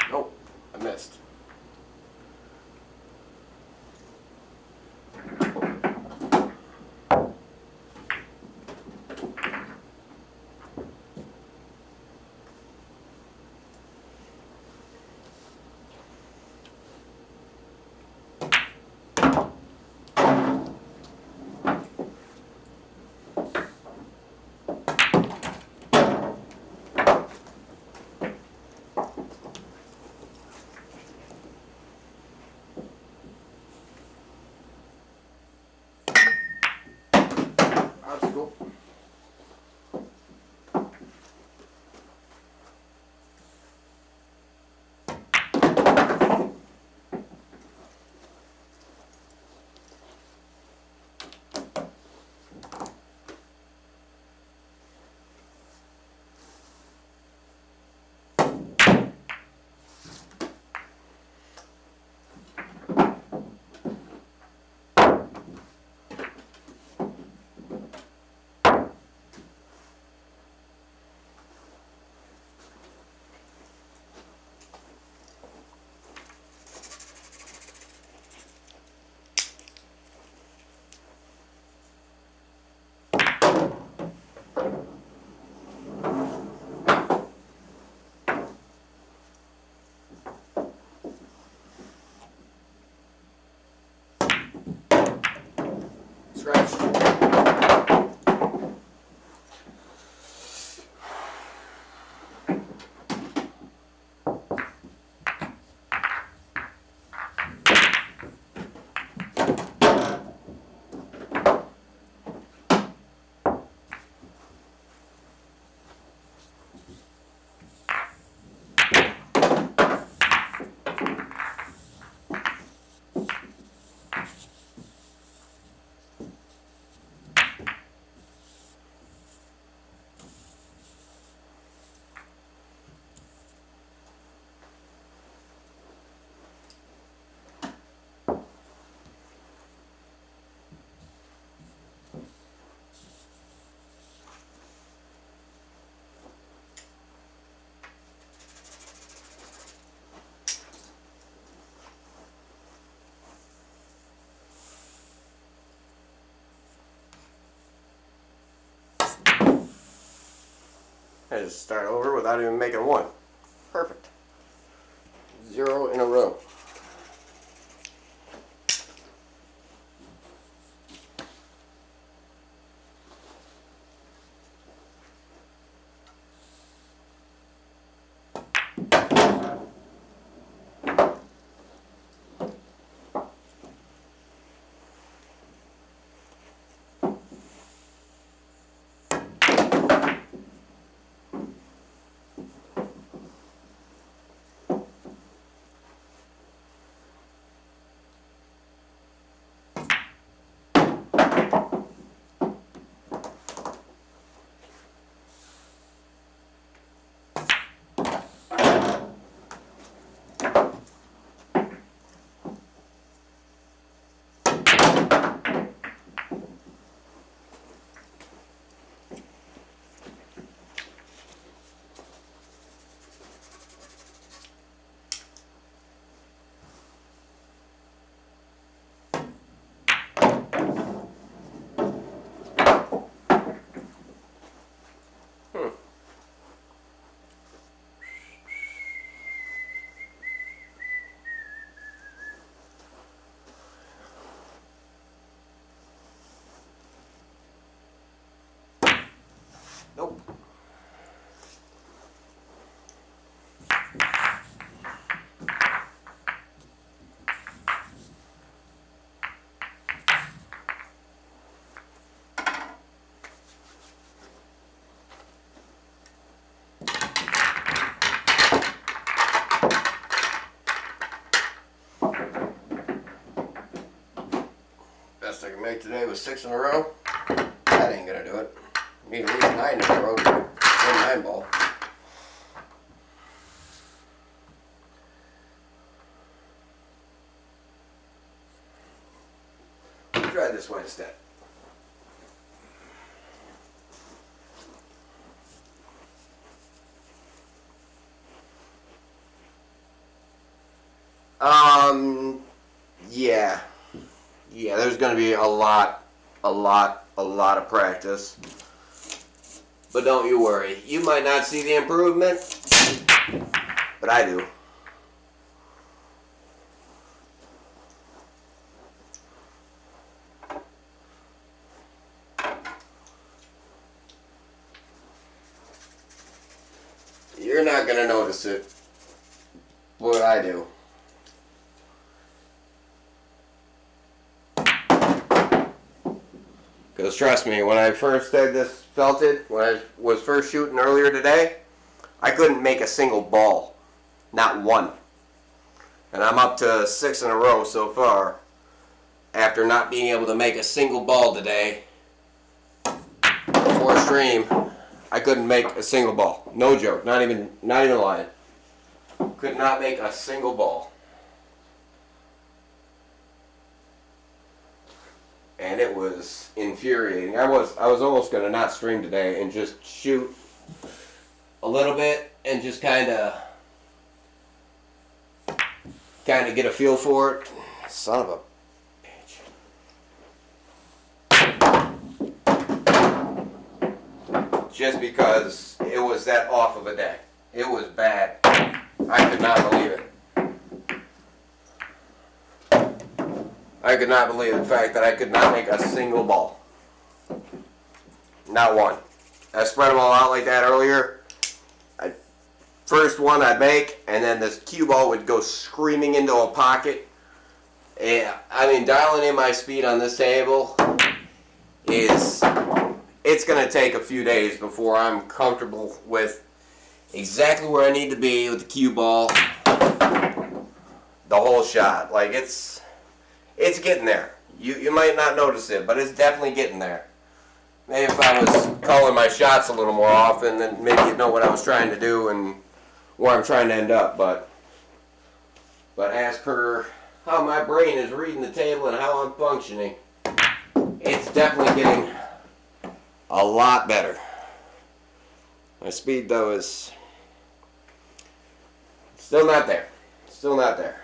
Nope, I missed. Obstacle. Scratched. I just start over without even making one. Perfect. 0 in a row. Nope. Best I can make today was 6 in a row. That ain't gonna do it. Need at least 9 in a row to win 9 ball. Try this way instead. Yeah. Yeah, there's gonna be a lot of practice. But don't you worry. You might not see the improvement, but I do. You're not gonna notice it, but I do. Because trust me, when I first had this felted, when I was first shooting earlier today, I couldn't make a single ball. Not one. And I'm up to 6 in a row so far, after not being able to make a single ball today. Before stream, I couldn't make a single ball. No joke, not even lying. Could not make a single ball. And it was infuriating. I was almost gonna not stream today and just shoot a little bit and just kind of get a feel for it. Son of a bitch. Just because it was that off of a day. It was bad. I could not believe it. I could not believe the fact that I could not make a single ball. Not one. I spread them all out like that earlier. First one I'd make, and then this cue ball would go screaming into a pocket. Yeah, I mean, dialing in my speed on this table it's going to take a few days before I'm comfortable with exactly where I need to be with the cue ball. The whole shot. Like, it's getting there. You might not notice it, but it's definitely getting there. Maybe if I was calling my shots a little more often, then maybe you'd know what I was trying to do and where I'm trying to end up. But as per how my brain is reading the table and how I'm functioning, it's definitely getting a lot better. My speed, though, is still not there. Still not there.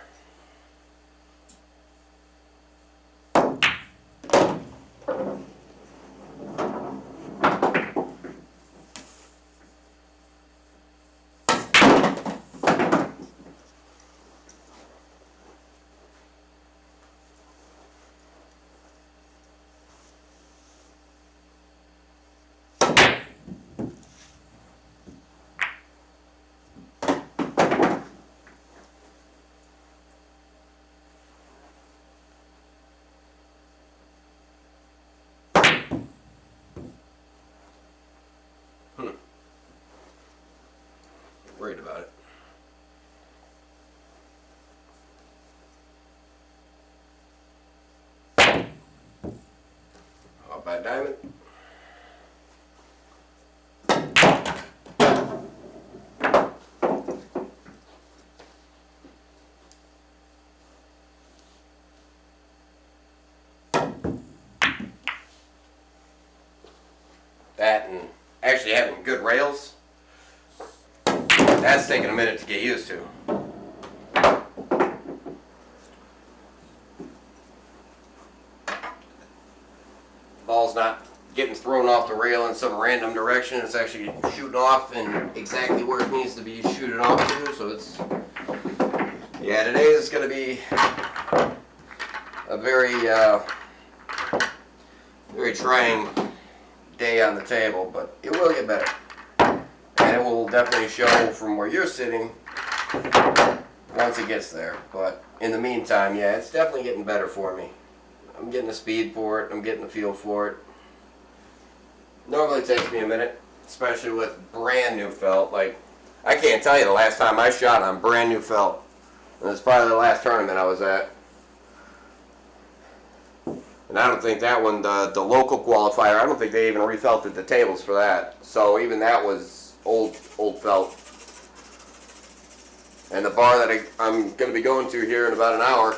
worried about it. Off by diamond. That and actually having good rails, that's taking a minute to get used to. Ball's not getting thrown off the rail in some random direction. It's actually shooting off in exactly where it needs to be shooting off to. So it's, yeah, today is going to be a very, very trying day on the table, but it will get better. And it will definitely show from where you're sitting once it gets there. But in the meantime, yeah, it's definitely getting better for me. I'm getting the speed for it. I'm getting the feel for it. Normally it takes me a minute, especially with brand new felt. Like, I can't tell you the last time I shot on brand new felt. And it's probably the last tournament I was at. And I don't think that one, the local qualifier, I don't think they even refelted the tables for that. So even that was old felt. And the bar that I'm going to be going to here in about an hour,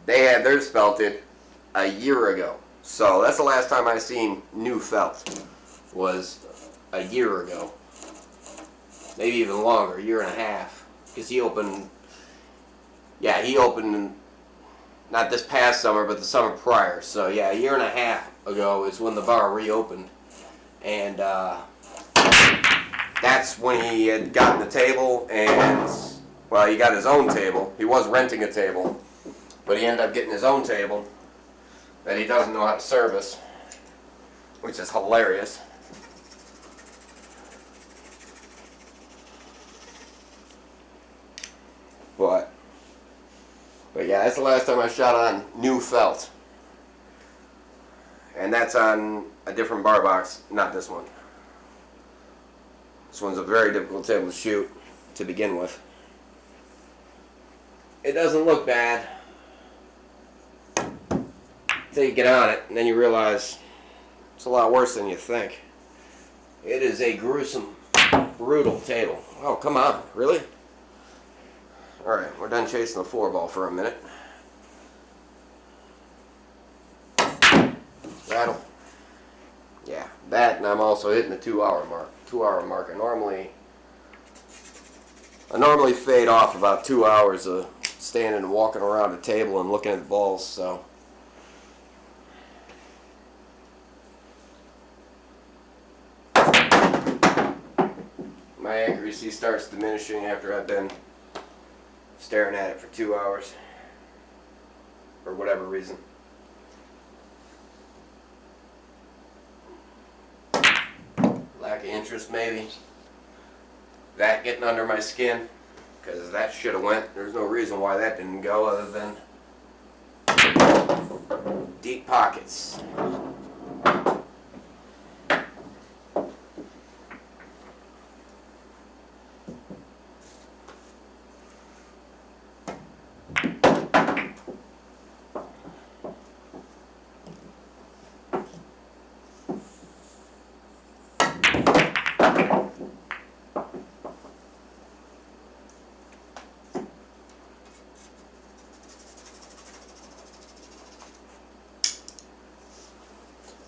they had theirs felted a year ago. So that's the last time I seen new felt, was a year ago. Maybe even longer, a year and a half. Because he opened, yeah, he opened not this past summer, but the summer prior. So yeah, a year and a half ago is when the bar reopened. And that's when he had gotten the table, and, well, he got his own table. He was renting a table, but he ended up getting his own table that he doesn't know how to service, which is hilarious. But yeah, that's the last time I shot on new felt. And that's on a different bar box, not this one. This one's a very difficult table to shoot to begin with. It doesn't look bad until you get on it, and then you realize it's a lot worse than you think. It is a gruesome, brutal table. Oh, come on, really? Alright, we're done chasing the 4-ball for a minute. Rattle. Yeah, that, and I'm also hitting the 2-hour mark. 2-hour mark. I normally fade off about 2 hours of standing and walking around a table and looking at the balls, so. My accuracy starts diminishing after I've been staring at it for 2 hours, for whatever reason. Lack of interest, maybe. That getting under my skin, because that should have went. There's no reason why that didn't go other than deep pockets.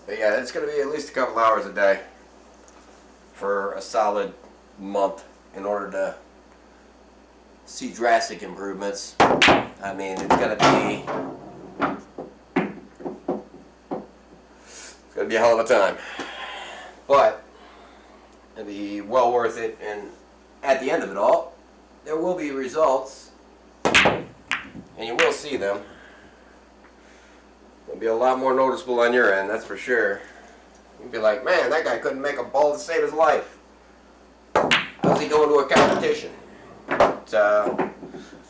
But yeah, it's going to be at least a couple hours a day for a solid month in order to see drastic improvements. I mean, it's going to be a hell of a time. But it'll be well worth it, and at the end of it all, there will be results, and you will see them. It'll be a lot more noticeable on your end, that's for sure. You'll be like, man, that guy couldn't make a ball to save his life. How's he going to a competition? But,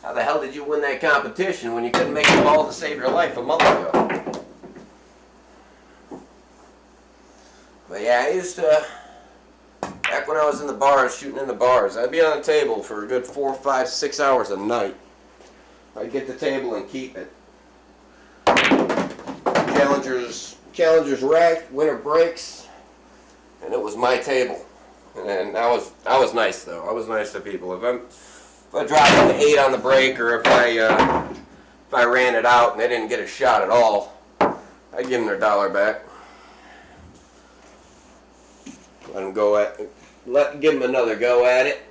how the hell did you win that competition when you couldn't make a ball to save your life a month ago? But yeah, I used to Back when I was in the bars, shooting in the bars, I'd be on the table for a good 4, 5, 6 hours a night. I'd get the table and keep it. Challengers rack, winter breaks, and it was my table. And I was nice though. I was nice to people. If I dropped an 8 on the break, or if I ran it out and they didn't get a shot at all, I'd give them their dollar back. Give them another go at it.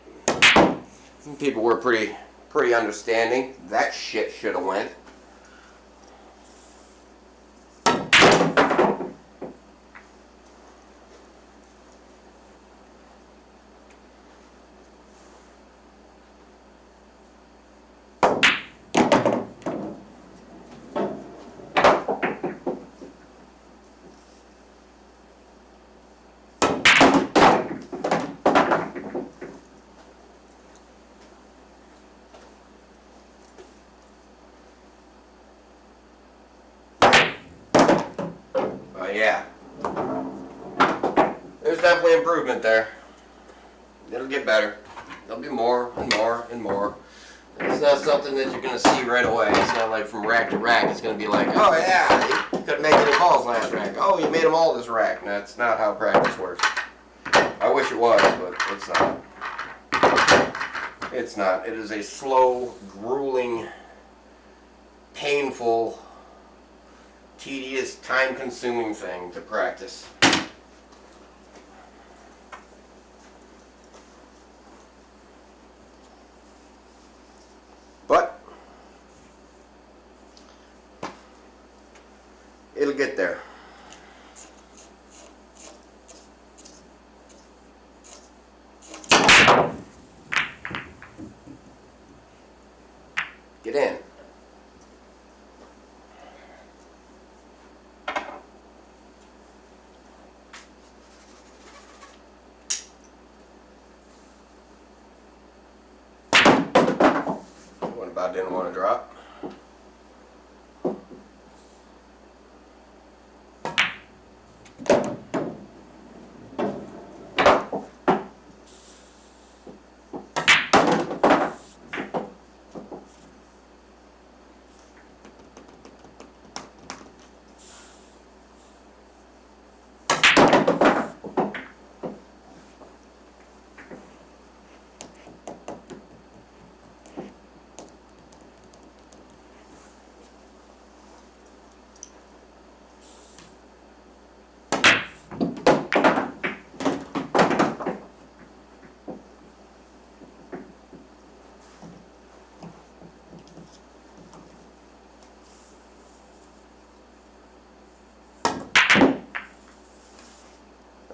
People were pretty understanding. That shit should have went. Yeah. There's definitely improvement there. It'll get better. There'll be more and more and more. It's not something that you're going to see right away. It's not like from rack to rack. It's going to be like, oh yeah, you couldn't make any balls last rack. Oh, you made them all this rack. That's not how practice works. I wish it was, but it's not. It's not. It is a slow, grueling, painful, tedious, time-consuming thing to practice. But it'll get there. Get in. About didn't want to drop.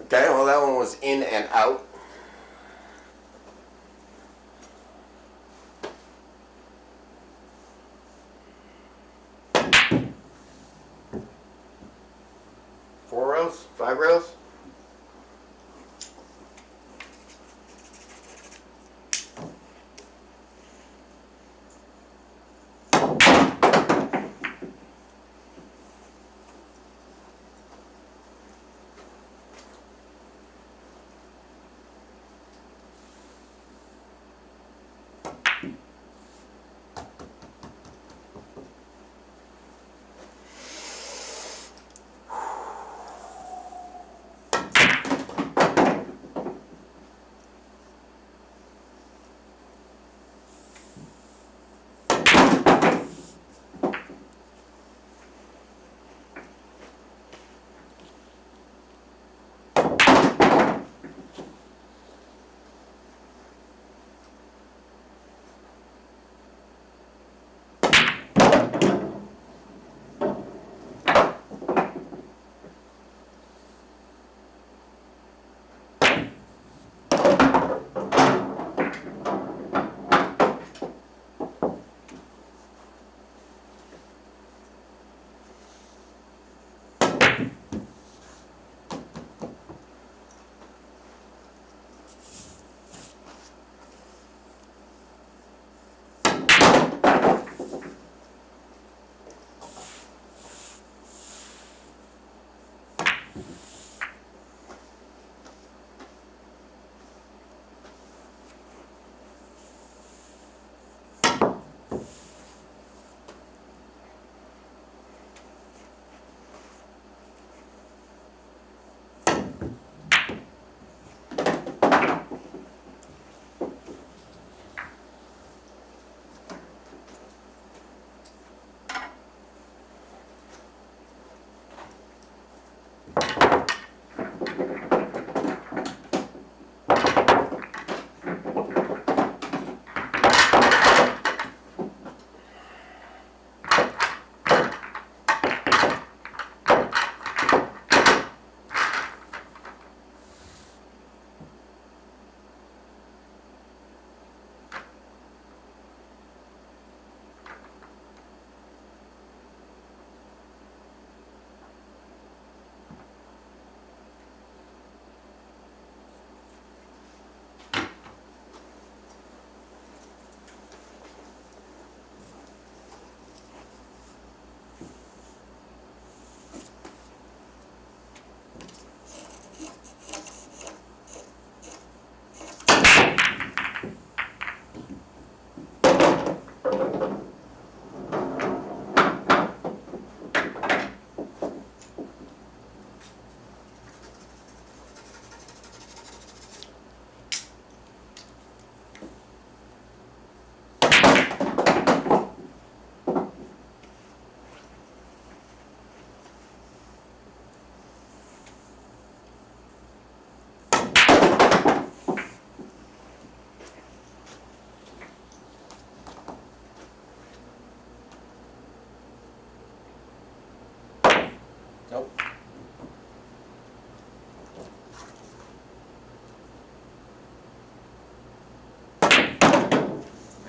Okay, well that one was in and out. Four rows? 5 rows?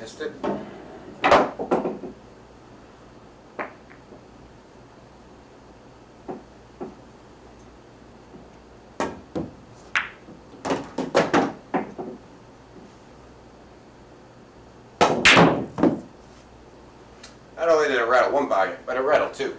Missed it. Not only did it rattle one volume, but it rattled two.